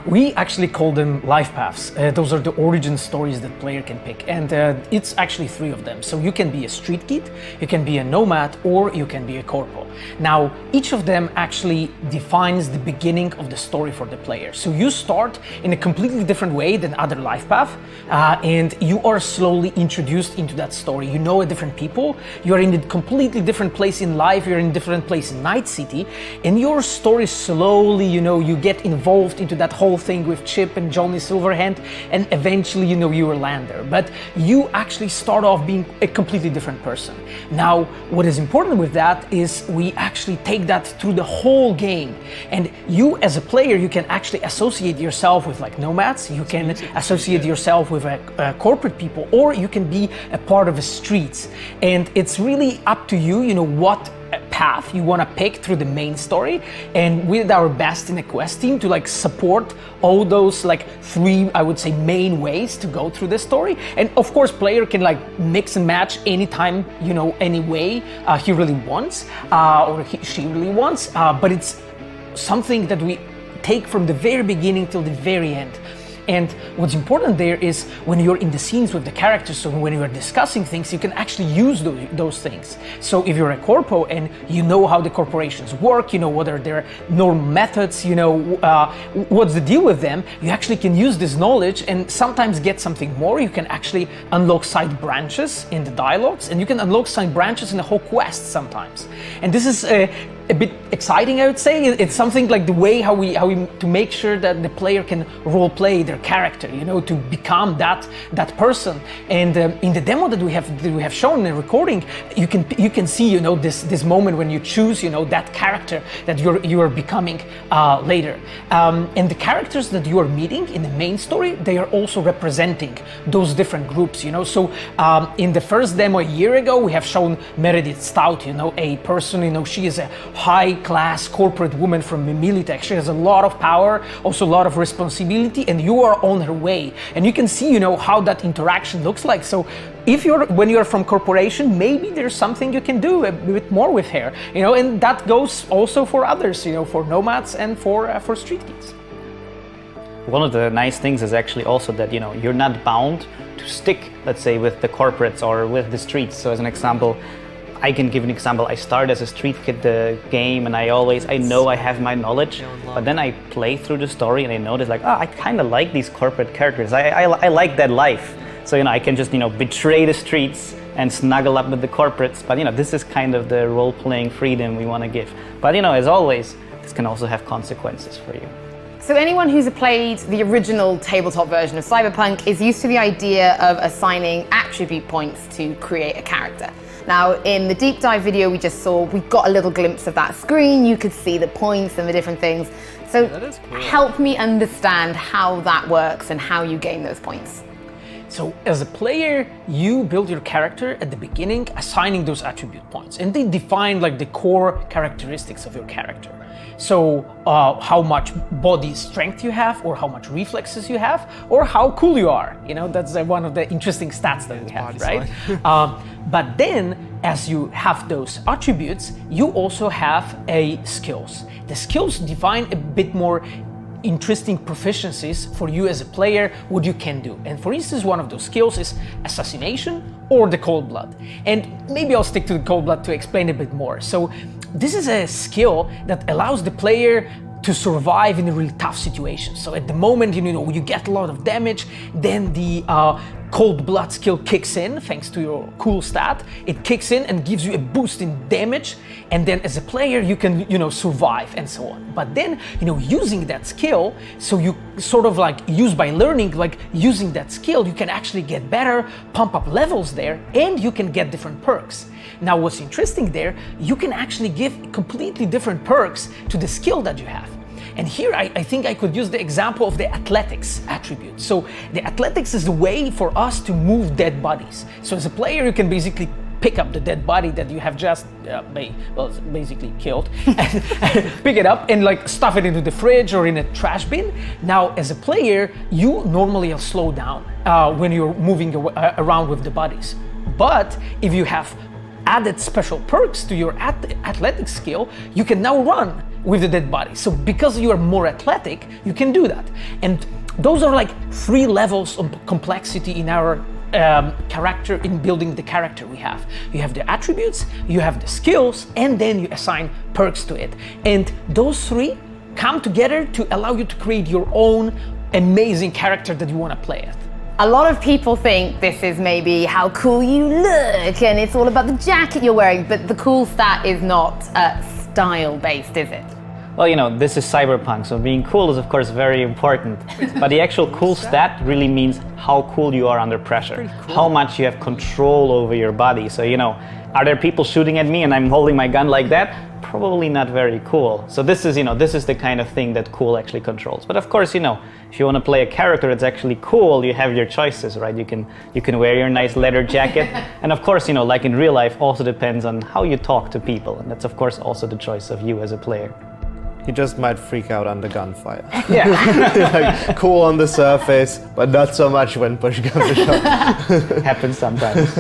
we actually call them life paths. Those are the origin stories that player can pick. And it's actually 3 of them. So you can be a street kid, you can be a nomad, or you can be a corporal. Now, each of them actually defines the beginning of the story for the player. So you start in a completely different way than other life paths, and you are slowly introduced into that story. You know a different people. You're in a completely different place in life, you're in a different place in Night City, and your story slowly, you get involved into that whole thing with Chip and Johnny Silverhand, and eventually, you will land there. But you actually start off being a completely different person. Now, what is important with that is we actually take that through the whole game. And you as a player, you can actually associate yourself with like nomads, you can associate yourself with corporate people, or you can be a part of the streets. And it's really up to you, what path you want to pick through the main story, and we did our best in the quest team to like support all those like 3, I would say, main ways to go through the story. And of course player can like mix and match anytime, any way he really wants, or she really wants, but it's something that we take from the very beginning till the very end. And what's important there is when you're in the scenes with the characters, so when you're discussing things, you can actually use those things. So if you're a corpo and you know how the corporations work, you know what are their normal methods, you know what's the deal with them, you actually can use this knowledge and sometimes get something more. You can actually unlock side branches in the dialogues, and you can unlock side branches in the whole quest sometimes. And this is a bit exciting, I would say. It's something like the way how we to make sure that the player can role play their character, you know, to become that person. And in the demo that we have shown in the recording, you can see, you know, this moment when you choose, you know, that character that you are becoming later. And the characters that you are meeting in the main story, they are also representing those different groups, you know. So in the first demo a year ago, we have shown Meredith Stout, you know, a person, you know, she is a high-class corporate woman from Militech. She has a lot of power, also a lot of responsibility, and you are on her way. And you can see, you know, how that interaction looks like. So when you're from corporation, maybe there's something you can do a bit more with her, you know, and that goes also for others, you know, for nomads and for street kids. One of the nice things is actually also that, you know, you're not bound to stick, let's say, with the corporates or with the streets. So as an example, I can give an example. I started as a street kid the game, and I know I have my knowledge, but then I play through the story and I notice like, I kind of like these corporate characters. I like that life. So, you know, I can just, you know, betray the streets and snuggle up with the corporates. But, you know, this is kind of the role-playing freedom we want to give. But, you know, as always, this can also have consequences for you. So anyone who's played the original tabletop version of Cyberpunk is used to the idea of assigning attribute points to create a character. Now, in the deep dive video we just saw, we got a little glimpse of that screen. You could see the points and the different things. So help me understand how that works and how you gain those points. So as a player, you build your character at the beginning, assigning those attribute points, and they define like the core characteristics of your character. So how much body strength you have, or how much reflexes you have, or how cool you are. You know, that's one of the interesting stats that we have, right? But then, as you have those attributes, you also have skills. The skills define a bit more interesting proficiencies for you as a player, what you can do. And for instance, one of those skills is assassination or the cold blood. And maybe I'll stick to the cold blood to explain a bit more. So this is a skill that allows the player to survive in a really tough situation. So at the moment, you know, you get a lot of damage, then the cold blood skill kicks in, thanks to your cool stat. It kicks in and gives you a boost in damage, and then as a player you can, you know, survive and so on. But then, you know, using that skill, so you sort of like use by learning, like using that skill, you can actually get better, pump up levels there, and you can get different perks. Now what's interesting there, you can actually give completely different perks to the skill that you have. And here I think I could use the example of the athletics attribute. So the athletics is the way for us to move dead bodies. So as a player, you can basically pick up the dead body that you have just basically killed, and pick it up and like stuff it into the fridge or in a trash bin. Now as a player, you normally slow down when you're moving around with the bodies. But if you have added special perks to your athletic skill, you can now run with the dead body. So because you are more athletic, you can do that. And those are like 3 levels of complexity in our character, in building the character we have. You have the attributes, you have the skills, and then you assign perks to it. And those 3 come together to allow you to create your own amazing character that you want to play it. A lot of people think this is maybe how cool you look and it's all about the jacket you're wearing, but the cool stat is not style-based, is it? Well, you know, this is Cyberpunk, so being cool is of course very important. But the actual cool stat really means how cool you are under pressure, how much you have control over your body. So, you know, are there people shooting at me and I'm holding my gun like that? Probably not very cool. So this is, you know, this is the kind of thing that cool actually controls. But of course, you know, if you want to play a character that's actually cool, you have your choices, right? You can wear your nice leather jacket. And of course, you know, like in real life, also depends on how you talk to people. And that's of course also the choice of you as a player. You just might freak out under gunfire. Yeah. Like, cool on the surface, but not so much when push comes to shove. Happens sometimes.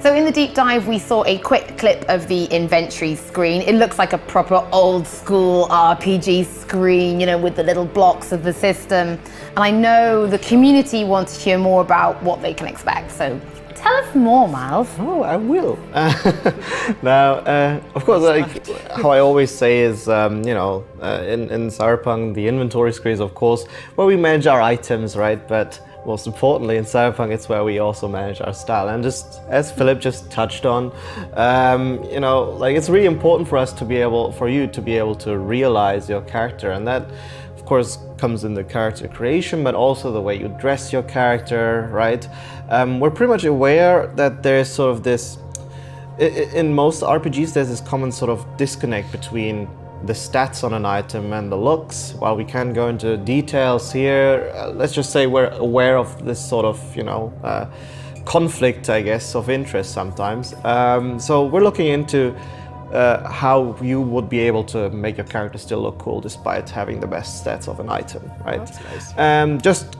So in the deep dive, we saw a quick clip of the inventory screen. It looks like a proper old school RPG screen, you know, with the little blocks of the system. And I know the community wants to hear more about what they can expect. So tell us more, Miles. Oh, I will. Now, of course, like how I always say is, in Cyberpunk, the inventory screen is, of course, where we manage our items, right? But most importantly, in Cyberpunk, it's where we also manage our style. And just as Philip just touched on, it's really important for you to be able to realize your character, and that, of course, comes in the character creation, but also the way you dress your character, right? We're pretty much aware that there's sort of this, in most RPGs, there's this common sort of disconnect between the stats on an item and the looks. While we can go into details here, let's just say we're aware of this sort of, conflict, I guess, of interest sometimes. So we're looking into how you would be able to make your character still look cool despite having the best stats of an item, right? That's nice. Just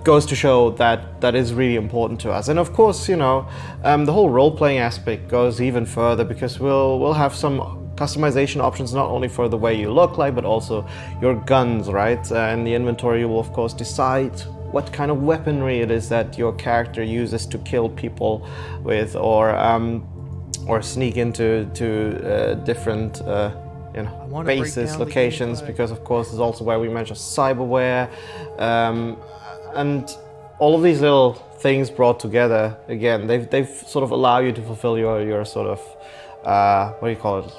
goes to show that that is really important to us. And of course, the whole role-playing aspect goes even further, because we'll have some customization options, not only for the way you look like, but also your guns, right? In the inventory, you will of course decide what kind of weaponry it is that your character uses to kill people with, or sneak into different bases, locations, because of course is also where we mention cyberware, and all of these little things brought together, again, they've sort of allow you to fulfill your sort of what do you call it?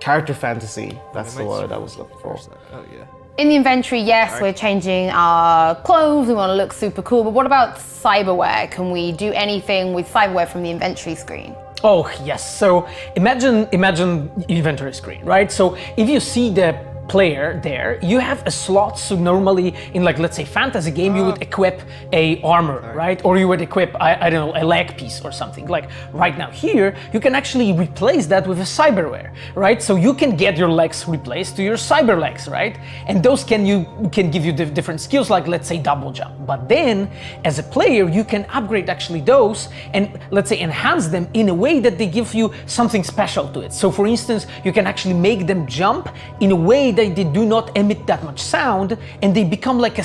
Character fantasy. That's the word I was looking for. Oh yeah. In the inventory, yes, we're changing our clothes, we want to look super cool, but what about cyberware? Can we do anything with cyberware from the inventory screen? Oh yes, so imagine inventory screen, right? So if you see the player there, you have a slot. So normally in, like, let's say fantasy game, you would equip a armor, right? Or you would equip, I don't know, a leg piece or something. Like right now here, you can actually replace that with a cyberware, right? So you can get your legs replaced to your cyber legs, right? And those can give you different skills, like let's say double jump. But then as a player, you can upgrade actually those and let's say enhance them in a way that they give you something special to it. So for instance, you can actually make them jump in a way they do not emit that much sound, and they become like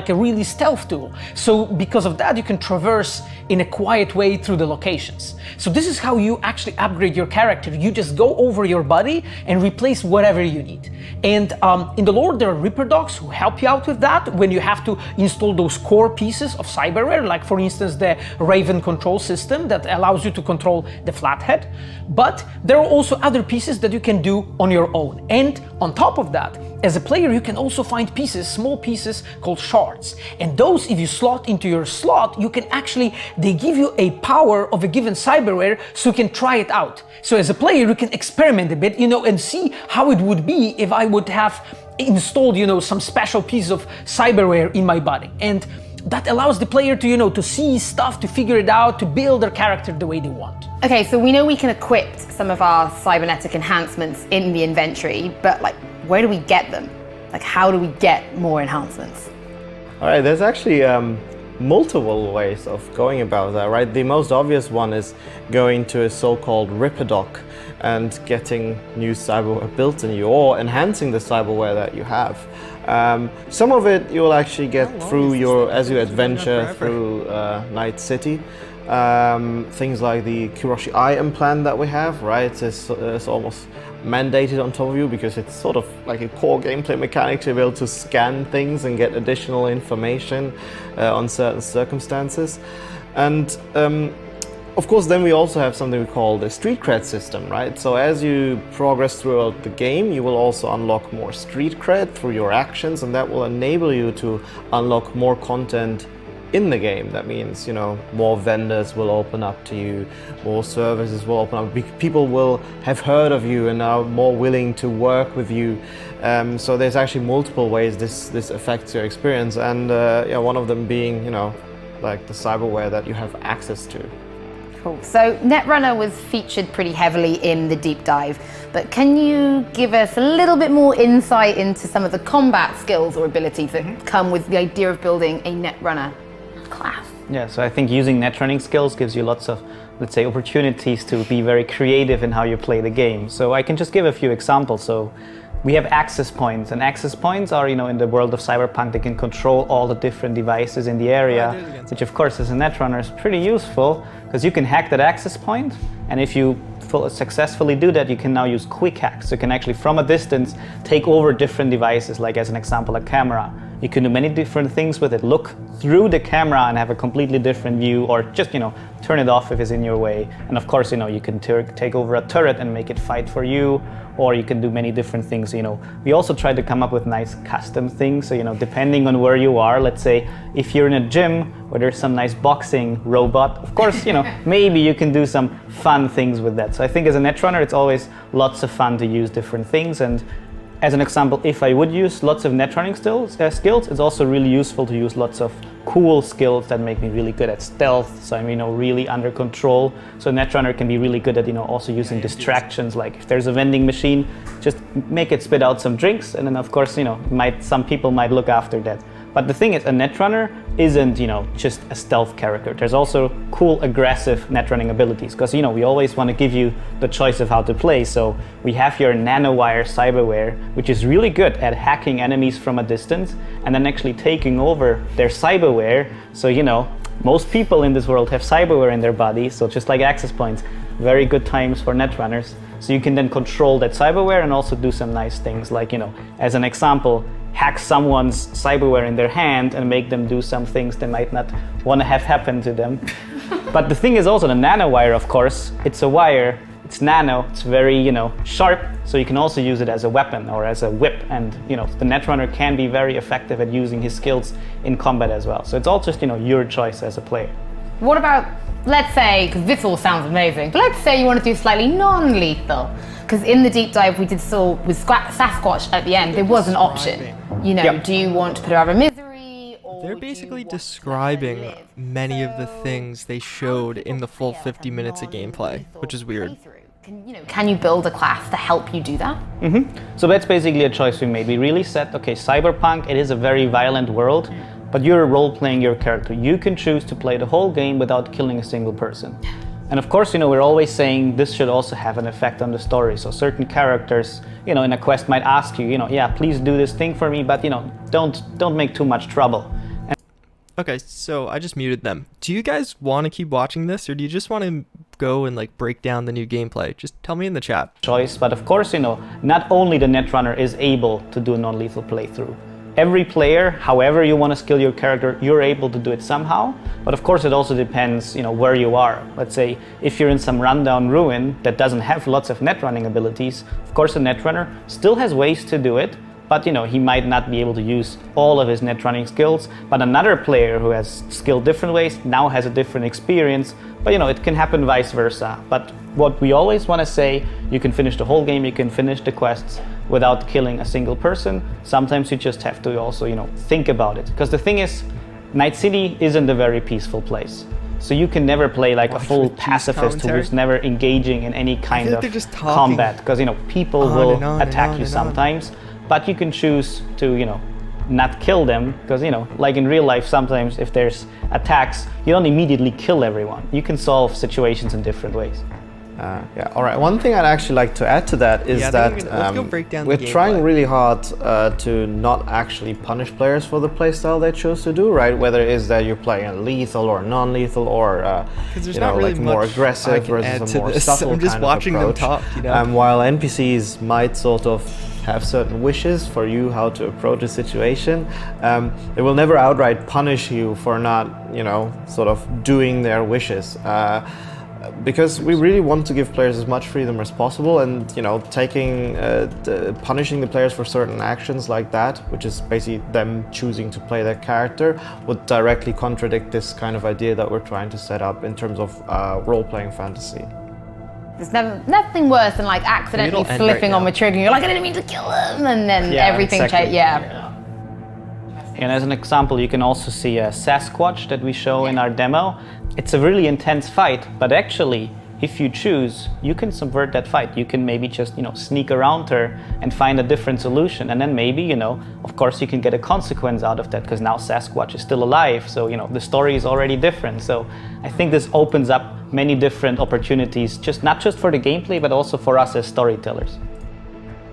a really stealth tool. So because of that, you can traverse in a quiet way through the locations. So this is how you actually upgrade your character. You just go over your body and replace whatever you need. And in the lore, there are Reaper dogs who help you out with that when you have to install those core pieces of cyberware, like for instance the Raven control system that allows you to control the flathead. But there are also other pieces that you can do on your own. And on top of that, as a player, you can also find pieces, small pieces called shards. And those, if you slot into your slot, you can actually, they give you a power of a given cyberware, so you can try it out. So as a player, you can experiment a bit, and see how it would be if I would have installed, some special piece of cyberware in my body. And that allows the player to, to see stuff, to figure it out, to build their character the way they want. Okay, so we know we can equip some of our cybernetic enhancements in the inventory, but where do we get them? How do we get more enhancements? All right, there's actually multiple ways of going about that, right? The most obvious one is going to a so-called Ripper dock and getting new cyberware built in you, or enhancing the cyberware that you have. Some of it you will actually get through as you adventure through Night City. Things like the Kuroshi Eye implant that we have, right? It's almost mandated on top of you, because it's sort of like a core gameplay mechanic to be able to scan things and get additional information on certain circumstances. And of course, then we also have something we call the street cred system, right? So as you progress throughout the game, you will also unlock more street cred through your actions, and that will enable you to unlock more content in the game. That means, more vendors will open up to you, more services will open up, people will have heard of you and are more willing to work with you. So there's actually multiple ways this affects your experience, and one of them being, like the cyberware that you have access to. Cool. So Netrunner was featured pretty heavily in the deep dive, but can you give us a little bit more insight into some of the combat skills or abilities that come with the idea of building a Netrunner class? Yeah, so I think using net running skills gives you lots of, let's say, opportunities to be very creative in how you play the game. So I can just give a few examples. So we have access points, and access points are, in the world of Cyberpunk, they can control all the different devices in the area, which of course as a netrunner is pretty useful, because you can hack that access point, and if you successfully do that, you can now use quick hacks. So you can actually from a distance take over different devices, like as an example a camera. You can do many different things with it. Look through the camera and have a completely different view, or just turn it off if it's in your way. And of course, you can take over a turret and make it fight for you, or you can do many different things. We also try to come up with nice custom things. So depending on where you are, let's say if you're in a gym where there's some nice boxing robot, of course, maybe you can do some fun things with that. So I think as a netrunner, it's always lots of fun to use different things. And as an example, if I would use lots of netrunning skills, it's also really useful to use lots of cool skills that make me really good at stealth, so I'm really under control. So netrunner can be really good at also using distractions, like if there's a vending machine, just make it spit out some drinks, and then of course some people might look after that. But the thing is, a netrunner isn't just a stealth character. There's also cool aggressive netrunning abilities, because we always want to give you the choice of how to play. So we have your nanowire cyberware, which is really good at hacking enemies from a distance and then actually taking over their cyberware. So most people in this world have cyberware in their body, so just like access points, very good times for netrunners. So you can then control that cyberware and also do some nice things, like as an example, hack someone's cyberware in their hand and make them do some things they might not want to have happen to them. But the thing is also the nanowire, of course, it's a wire, it's nano, it's very, sharp, so you can also use it as a weapon or as a whip, and, the netrunner can be very effective at using his skills in combat as well. So it's all just, your choice as a player. What about, let's say, because this all sounds amazing, but let's say you want to do slightly non-lethal. Because in the deep dive we saw with Sasquatch at the end, there was an option. Do you want to put her out of misery? Or they're basically describing many of the things they showed in the full 50 minutes of gameplay, which is weird. Can you build a class to help you do that? So that's basically a choice we made. We really said, okay, Cyberpunk, it is a very violent world, but you're role-playing your character. You can choose to play the whole game without killing a single person. And of course, we're always saying this should also have an effect on the story. So certain characters, in a quest might ask you, yeah, please do this thing for me, but don't make too much trouble. Okay, so I just muted them. Do you guys want to keep watching this, or do you just want to go and break down the new gameplay? Just tell me in the chat. Choice, but of course, not only the netrunner is able to do a non-lethal playthrough. Every player, however you want to skill your character, you're able to do it somehow. But of course, it also depends, where you are. Let's say if you're in some rundown ruin that doesn't have lots of netrunning abilities, of course, a netrunner still has ways to do it. But he might not be able to use all of his netrunning skills. But another player who has skilled different ways now has a different experience. But it can happen vice versa. But what we always want to say, you can finish the whole game, you can finish the quests without killing a single person. Sometimes you just have to also, think about it. Because the thing is, Night City isn't a very peaceful place. So you can never play like a full pacifist who's never engaging in any kind of combat. Because, people will attack you sometimes. But you can choose to, not kill them. Because, like in real life, sometimes if there's attacks, you don't immediately kill everyone. You can solve situations in different ways. Yeah, all right. One thing I'd actually like to add to that is we're trying really hard to not actually punish players for the playstyle they chose to do, right? Whether it is that you're playing a lethal or non-lethal, or more aggressive versus a more subtle I'm just kind watching of approach. them talk. While NPCs might sort of have certain wishes for you how to approach a situation, they will never outright punish you for not, sort of doing their wishes. Because we really want to give players as much freedom as possible, and punishing the players for certain actions like that, which is basically them choosing to play their character, would directly contradict this kind of idea that we're trying to set up in terms of role-playing fantasy. There's nothing worse than accidentally flipping on the trigger and you're like, I didn't mean to kill him, and then everything changes. And as an example, you can also see a Sasquatch that we show in our demo. It's a really intense fight, but actually, if you choose, you can subvert that fight. You can maybe just, sneak around her and find a different solution. And then maybe, of course you can get a consequence out of that, because now Sasquatch is still alive. So, the story is already different. So I think this opens up many different opportunities, not just for the gameplay, but also for us as storytellers.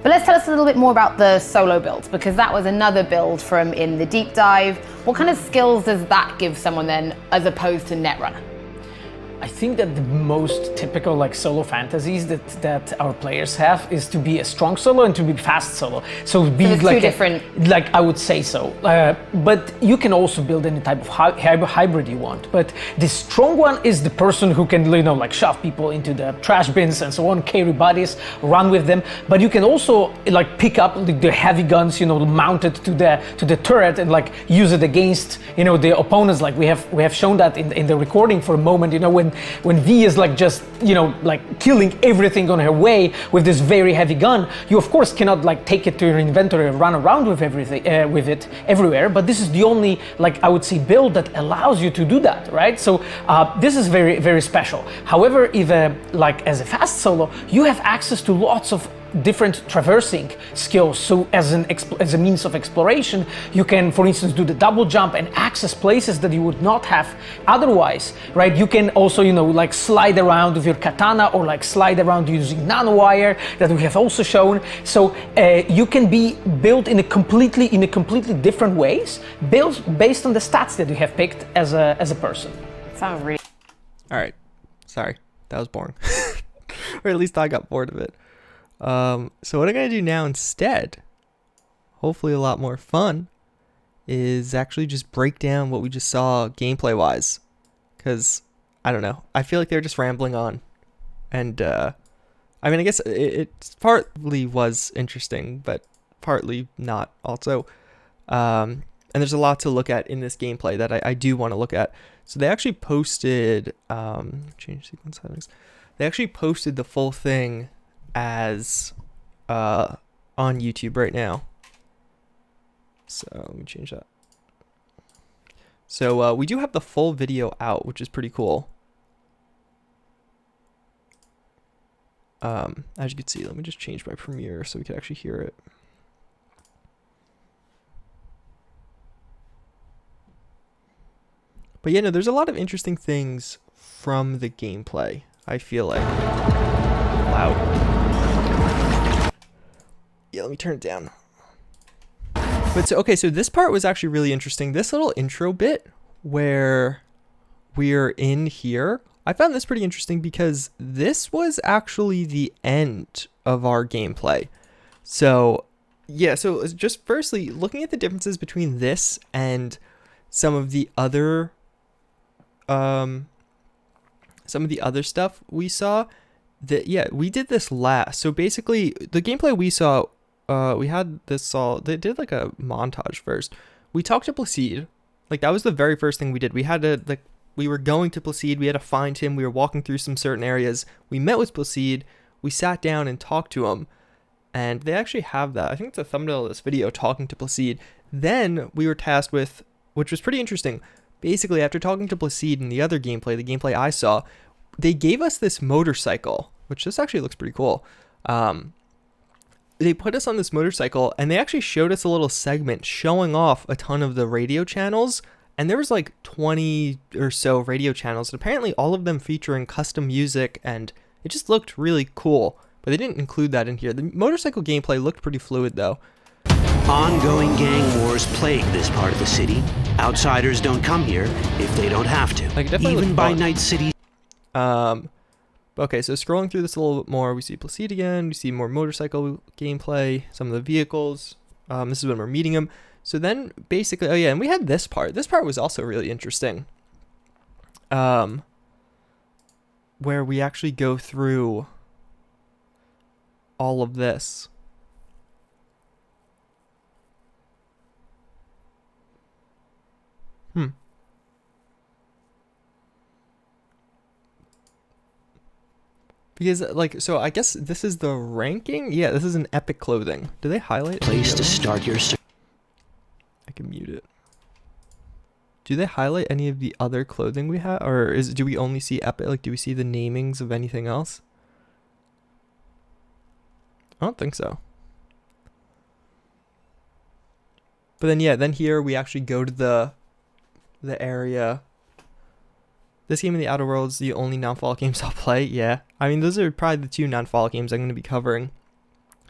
But let's tell us a little bit more about the solo build, because that was another build from in the deep dive. What kind of skills does that give someone then, as opposed to Netrunner? I think that the most typical solo fantasies that our players have is to be a strong solo and to be fast solo. So be two different. I would say so. But you can also build any type of hybrid you want. But the strong one is the person who can shove people into the trash bins and so on, carry bodies, run with them. But you can also pick up the heavy guns, mounted to the turret and use it against the opponents. We have shown that in the recording for a moment. When V is just killing everything on her way with this very heavy gun, you of course cannot take it to your inventory and run around with everything with it everywhere. But this is the only I would say build that allows you to do that, right? So this is very, very special. However, if as a fast solo, you have access to lots of different traversing skills. So as a means of exploration, you can, for instance, do the double jump and access places that you would not have otherwise, right? You can also, slide around with your katana or slide around using nanowire that we have also shown. So you can be built in a completely different ways, built based on the stats that you have picked as a person. Sounds really. All right, sorry, that was boring, or at least I got bored of it. So what I'm going to do now instead, hopefully a lot more fun, is actually just break down what we just saw gameplay wise. Because, I don't know, I feel like they're just rambling on. And, I guess it partly was interesting, but partly not also. And there's a lot to look at in this gameplay that I do want to look at. So they actually posted, change sequence settings. They actually posted the full thing as on YouTube right now. So let me change that. So we do have the full video out, which is pretty cool. As you can see, let me just change my Premiere so we can actually hear it. But yeah, no, there's a lot of interesting things from the gameplay, I feel like. Loud. Yeah, let me turn it down. But so this part was actually really interesting. This little intro bit where we're in here, I found this pretty interesting because this was actually the end of our gameplay. So yeah, so just firstly, looking at the differences between this and some of the other stuff we saw, we did this last. So basically the gameplay we saw, we had this all, they did a montage first. We talked to Placide, that was the very first thing we did. We had to, we were going to Placide, we had to find him, we were walking through some certain areas, we met with Placide, we sat down and talked to him, and they actually have that, I think it's a thumbnail of this video, talking to Placide. Then we were tasked with, which was pretty interesting, basically after talking to Placide in the other gameplay, the gameplay I saw, they gave us this motorcycle, which this actually looks pretty cool. They put us on this motorcycle and they actually showed us a little segment showing off a ton of the radio channels. And there was 20 or so radio channels, and apparently all of them featuring custom music, and it just looked really cool. But they didn't include that in here. The motorcycle gameplay looked pretty fluid though. Ongoing gang wars plague this part of the city. Outsiders don't come here if they don't have to. Even by night city. Okay, so scrolling through this a little bit more, we see Placide again, we see more motorcycle gameplay, some of the vehicles. This is when we're meeting him. So then basically, oh yeah, and we had this part. This part was also really interesting. Where we actually go through all of this. Because, so I guess this is the ranking? Yeah, this is an epic clothing. Do they highlight it? Place to start your... I can mute it. Do they highlight any of the other clothing we have, or do we only see epic? Like, do we see the namings of anything else? I don't think so. But then yeah, then here we actually go to the area. This game in the Outer Worlds, the only non-Fallout games I'll play. Yeah, I mean those are probably the 2 non-Fallout games I'm going to be covering.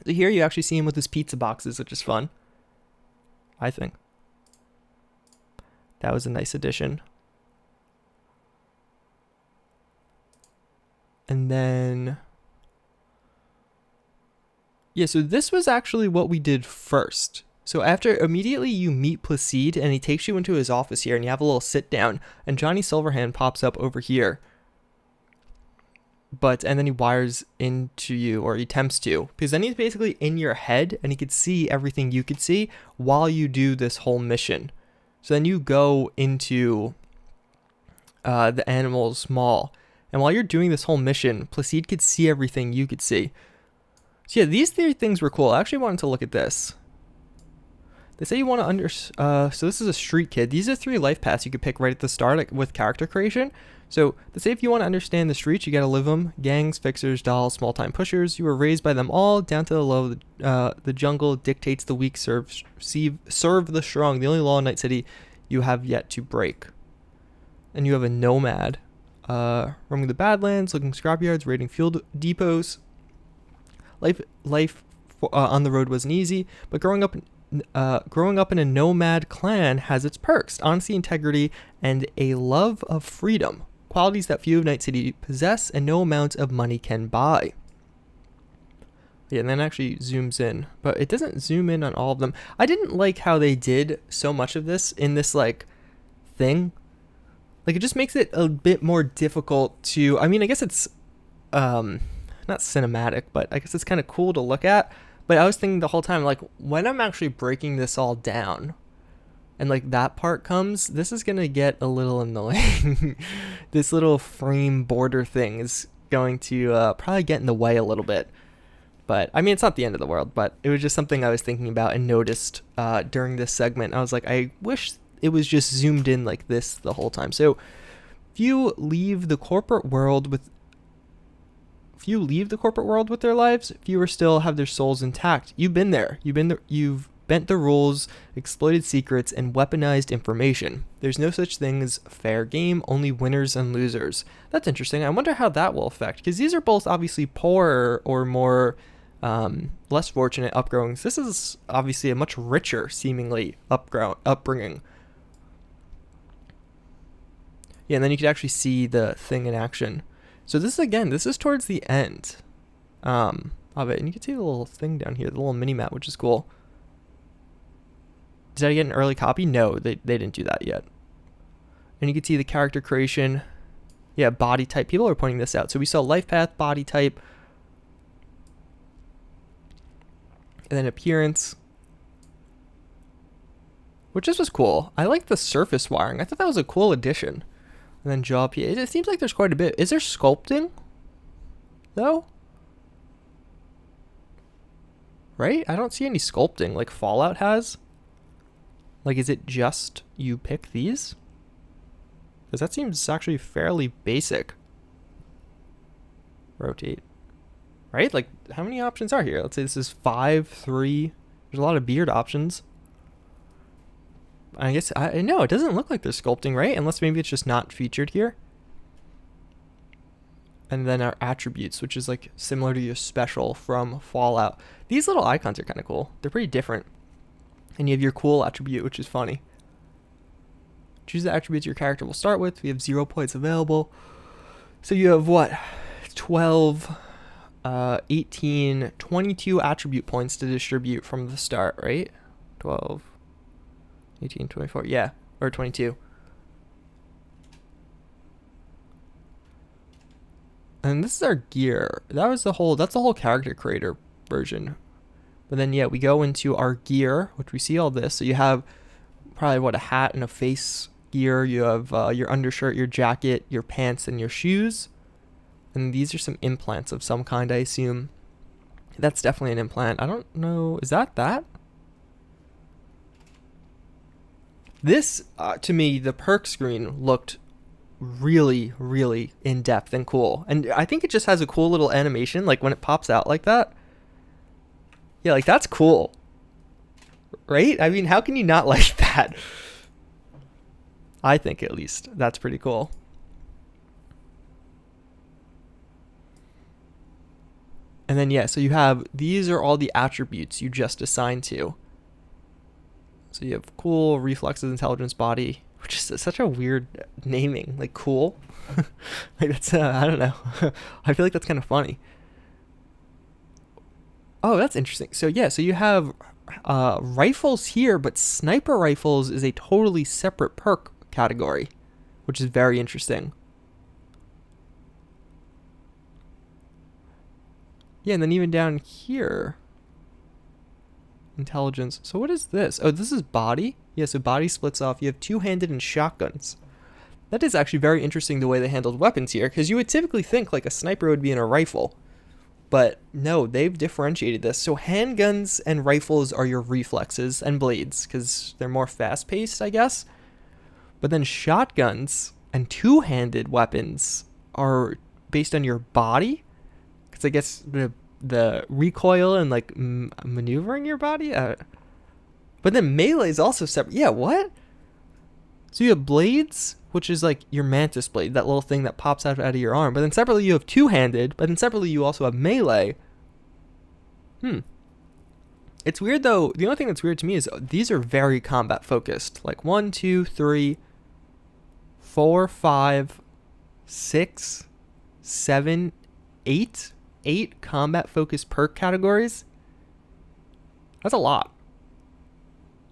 So here you actually see him with his pizza boxes, which is fun. I think that was a nice addition. And then yeah, so this was actually what we did first. So after immediately you meet Placide and he takes you into his office here and you have a little sit down and Johnny Silverhand pops up over here. And then he wires into you, or he attempts to, because then he's basically in your head and he could see everything you could see while you do this whole mission. So then you go into the animal's mall, and while you're doing this whole mission, Placide could see everything you could see. So yeah, these 3 things were cool. I actually wanted to look at this. They say you want to so this is a street kid. These are 3 life paths you could pick right at the start, like with character creation. So they say if you want to understand the streets, you got to live them. Gangs, fixers, dolls, small-time pushers. You were raised by them all, down to the low. The jungle dictates the weak, serve the strong. The only law in Night City you have yet to break. And you have a nomad, roaming the Badlands, looking scrapyards, raiding fuel depots. Life on the road wasn't easy, but growing up in a nomad clan has its perks: honesty, integrity, and a love of freedom. Qualities that few of Night City possess and no amount of money can buy. Yeah, and then actually zooms in, but it doesn't zoom in on all of them. I didn't like how they did so much of this in this like thing. Like, it just makes it a bit more difficult to, I mean, I guess it's not cinematic, but I guess it's kind of cool to look at. But I was thinking the whole time, like, when I'm actually breaking this all down and like that part comes, this is going to get a little annoying. This little frame border thing is going to probably get in the way a little bit. But I mean, it's not the end of the world, but it was just something I was thinking about and noticed during this segment. I was like, I wish it was just zoomed in like this the whole time. So if you leave the corporate world with their lives, fewer still have their souls intact. You've been there. You've bent the rules, exploited secrets, and weaponized information. There's no such thing as fair game, only winners and losers. That's interesting. I wonder how that will affect, because these are both obviously poorer or more less fortunate upbringings. This is obviously a much richer, seemingly, upbringing. Yeah, and then you could actually see the thing in action. So this is towards the end of it. And you can see the little thing down here, the little mini-map, which is cool. Did I get an early copy? No, they didn't do that yet. And you can see the character creation. Yeah, body type. People are pointing this out. So we saw life path, body type, and then appearance, which just was cool. I like the surface wiring. I thought that was a cool addition. And then jaw PA. It seems like there's quite a bit. Is there sculpting, though? Right? I don't see any sculpting like Fallout has. Like, is it just you pick these? Because that seems actually fairly basic. Rotate. Right? Like, how many options are here? Let's say this is 5, 3. There's a lot of beard options. I guess, no, it doesn't look like there's sculpting, right? Unless maybe it's just not featured here. And then our attributes, which is like similar to your special from Fallout. These little icons are kind of cool. They're pretty different. And you have your cool attribute, which is funny. Choose the attributes your character will start with. We have 0 points available. So you have what? 12, 18, 22 attribute points to distribute from the start, right? 12, 18, 24, yeah, or 22. And this is our gear. That's the whole character creator version. But then, yeah, we go into our gear, which we see all this. So you have probably, a hat and a face gear. You have your undershirt, your jacket, your pants, and your shoes. And these are some implants of some kind, I assume. That's definitely an implant. I don't know. Is that? This, to me, the perk screen looked really, really in-depth and cool. And I think it just has a cool little animation, like when it pops out like that. Yeah, like that's cool. Right? I mean, how can you not like that? I think at least that's pretty cool. And then, yeah, so you have, these are all the attributes you just assigned to. So you have cool, reflexes, intelligence, body, which is such a weird naming, like cool. Like that's, I don't know. I feel like that's kind of funny. Oh, that's interesting. So yeah, so you have rifles here, but sniper rifles is a totally separate perk category, which is very interesting. Yeah, and then even down here, intelligence. So what is this? Oh, this is body. Yeah, so body splits off. You have two-handed and shotguns. That is actually very interesting the way they handled weapons here, because you would typically think like a sniper would be in a rifle. But no, they've differentiated this. So handguns and rifles are your reflexes and blades, because they're more fast-paced, I guess. But then shotguns and two-handed weapons are based on your body. Because I guess the recoil and like maneuvering your body. But then melee is also separate. Yeah, what? So you have blades, which is like your mantis blade, that little thing that pops out of your arm. But then separately you have two-handed. But then separately you also have melee. It's weird though. The only thing that's weird to me is these are very combat focused. Like 1, 2, 3, 4, 5, 6, 7, 8. 8 combat focused perk categories. That's a lot.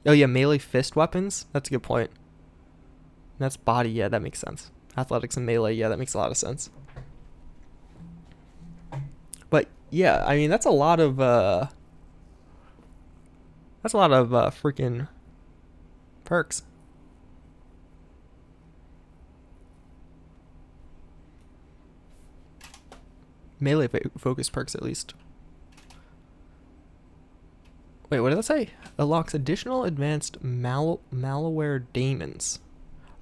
Oh yeah, melee fist weapons. That's a good point. And that's body. Yeah, that makes sense. Athletics and melee. Yeah, that makes a lot of sense. But yeah, I mean that's a lot of freaking perks. Melee focus perks at least. Wait, what did that say? Unlocks additional advanced malware daemons.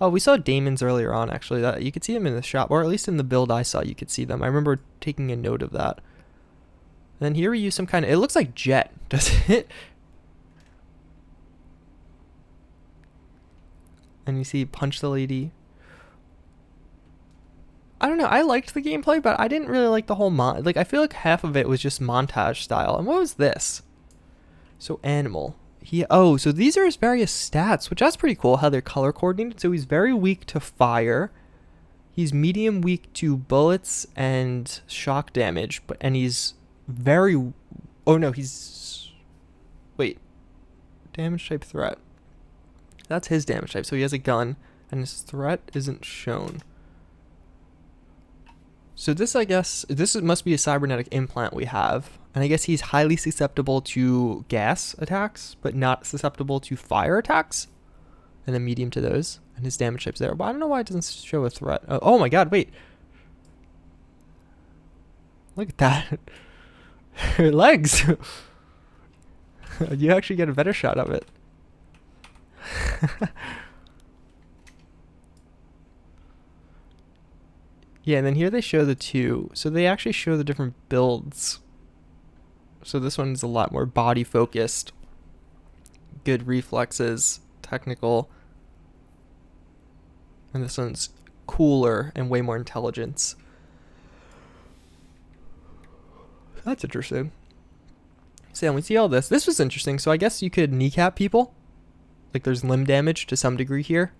Oh, we saw daemons earlier on actually. That you could see them in the shop, or at least in the build I saw you could see them. I remember taking a note of that. And then here we use some kind of, it looks like jet, does it? And you see punch the lady. I don't know. I liked the gameplay, but I didn't really like the whole like I feel like half of it was just montage style. And what was this? So animal. So these are his various stats, which that's pretty cool how they're color coordinated. So he's very weak to fire. He's medium weak to bullets and shock damage, and he's very damage type threat. That's his damage type. So he has a gun and his threat isn't shown. So this, I guess, must be a cybernetic implant we have. And I guess he's highly susceptible to gas attacks, but not susceptible to fire attacks. And then medium to those. And his damage type's there. But I don't know why it doesn't show a threat. Oh my god, wait. Look at that. Her legs. You actually get a better shot of it. Yeah, and then here they show the two. So they actually show the different builds. So this one's a lot more body focused. Good reflexes, technical. And this one's cooler and way more intelligence. That's interesting. So yeah, we see all this. This was interesting. So I guess you could kneecap people. Like there's limb damage to some degree here.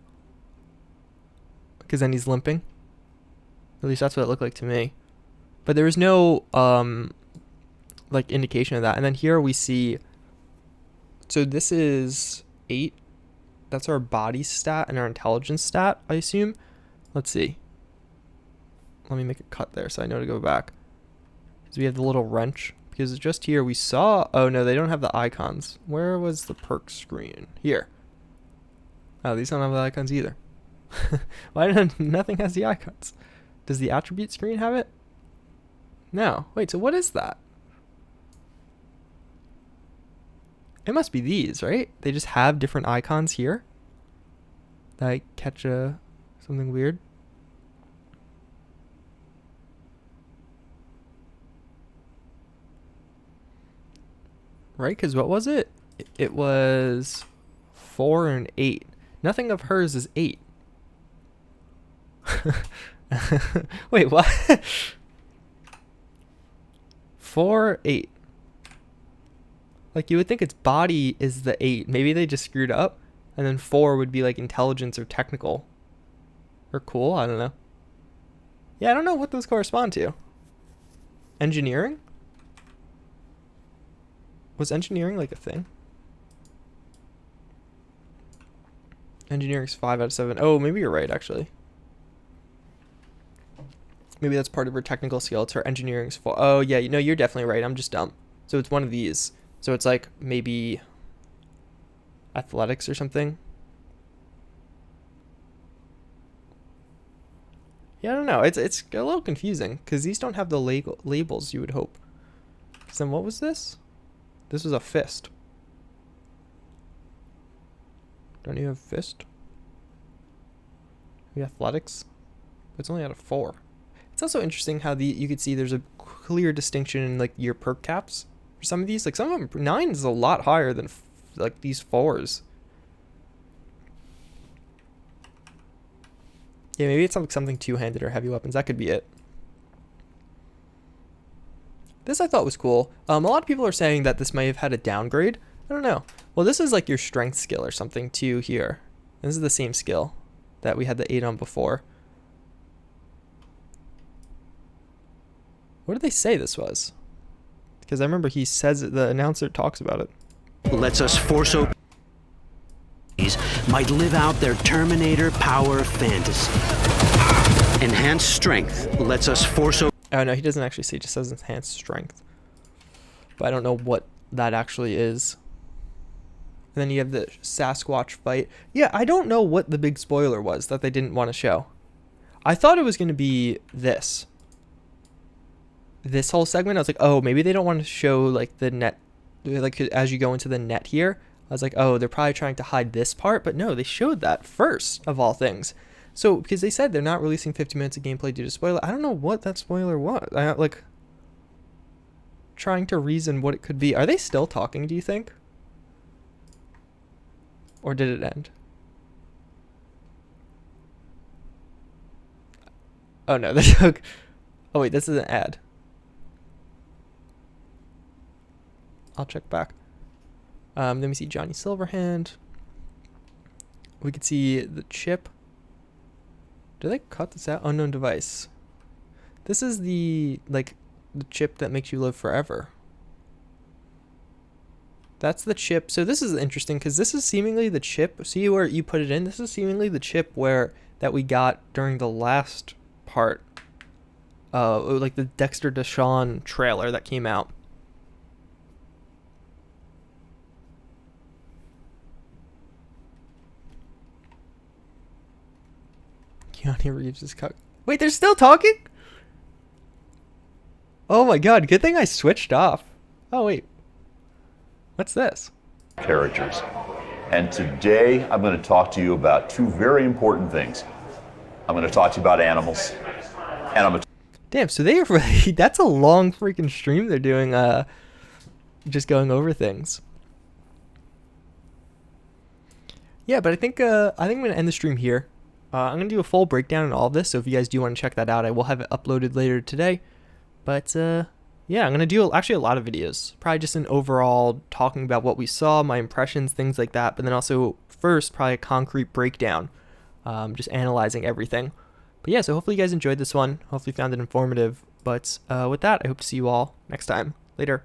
Because then he's limping. At least that's what it looked like to me. But there was no like indication of that. And then here we see, so this is 8. That's our body stat and our intelligence stat, I assume. Let's see. Let me make a cut there so I know to go back. Because we have the little wrench. Because just here we saw, oh no, they don't have the icons. Where was the perk screen? Here. Oh, these don't have the icons either. Why did nothing has the icons? Does the attribute screen have it? No. Wait, so what is that? It must be these, right? They just have different icons here. that I catch something weird. Right, because what was it? It was 4 and 8. Nothing of hers is 8. Wait, what? 4, 8. Like, you would think its body is the 8. Maybe they just screwed up. And then 4 would be like intelligence or technical. Or cool, I don't know. Yeah, I don't know what those correspond to. Engineering? Was engineering like a thing? Engineering's 5 out of 7. Oh, maybe you're right, actually. Maybe that's part of her technical skill. It's her engineering's 4. Oh, yeah, no, you're definitely right. I'm just dumb. So it's one of these. So it's like maybe athletics or something. Yeah, I don't know. It's a little confusing because these don't have the labels you would hope. So then what was this? This was a fist. Don't you have fist? We athletics. But it's only out of 4. It's also interesting how you could see there's a clear distinction in like your perk caps for some of these. Like some of them, 9 is a lot higher than like these 4s. Yeah, maybe it's like something two-handed or heavy weapons. That could be it. This I thought was cool. A lot of people are saying that this may have had a downgrade. I don't know. Well, this is like your strength skill or something too here. This is the same skill that we had the 8 on before. What did they say this was? Because I remember he says it, the announcer talks about it. Lets us force open might live out their Terminator power fantasy. Enhanced strength lets us force open. Oh no, he doesn't actually say, he just says enhanced strength. But I don't know what that actually is. And then you have the Sasquatch fight. Yeah, I don't know what the big spoiler was that they didn't want to show. I thought it was going to be this whole segment. I was like, oh, maybe they don't want to show like the net, like as you go into the net here. I was like, oh, they're probably trying to hide this part, but no, they showed that first of all things. So because they said they're not releasing 50 minutes of gameplay due to spoiler, I don't know what that spoiler was. I like trying to reason what it could be. Are they still talking, do you think? Or did it end? Oh no, the joke. Oh wait, this is an ad. I'll check back. Then we see Johnny Silverhand. We could see the chip. Did they cut this out? Unknown device. This is the chip that makes you live forever. That's the chip. So this is interesting because this is seemingly the chip. See where you put it in? This is seemingly the chip that we got during the last part. Like the Dexter Deshawn trailer that came out. Keanu Reeves is Wait, they're still talking? Oh my god, good thing I switched off. Oh wait. What's this? Characters. And today I'm going to talk to you about two very important things. I'm going to talk to you about animals. And I'm going to Damn, so they really, that's a long freaking stream they're doing, just going over things. Yeah, but I think I'm going to end the stream here. I'm going to do a full breakdown on all of this, so if you guys do want to check that out, I will have it uploaded later today. But, yeah, I'm going to do actually a lot of videos. Probably just an overall talking about what we saw, my impressions, things like that. But then also, first, probably a concrete breakdown, just analyzing everything. But yeah, so hopefully you guys enjoyed this one. Hopefully you found it informative. But with that, I hope to see you all next time. Later.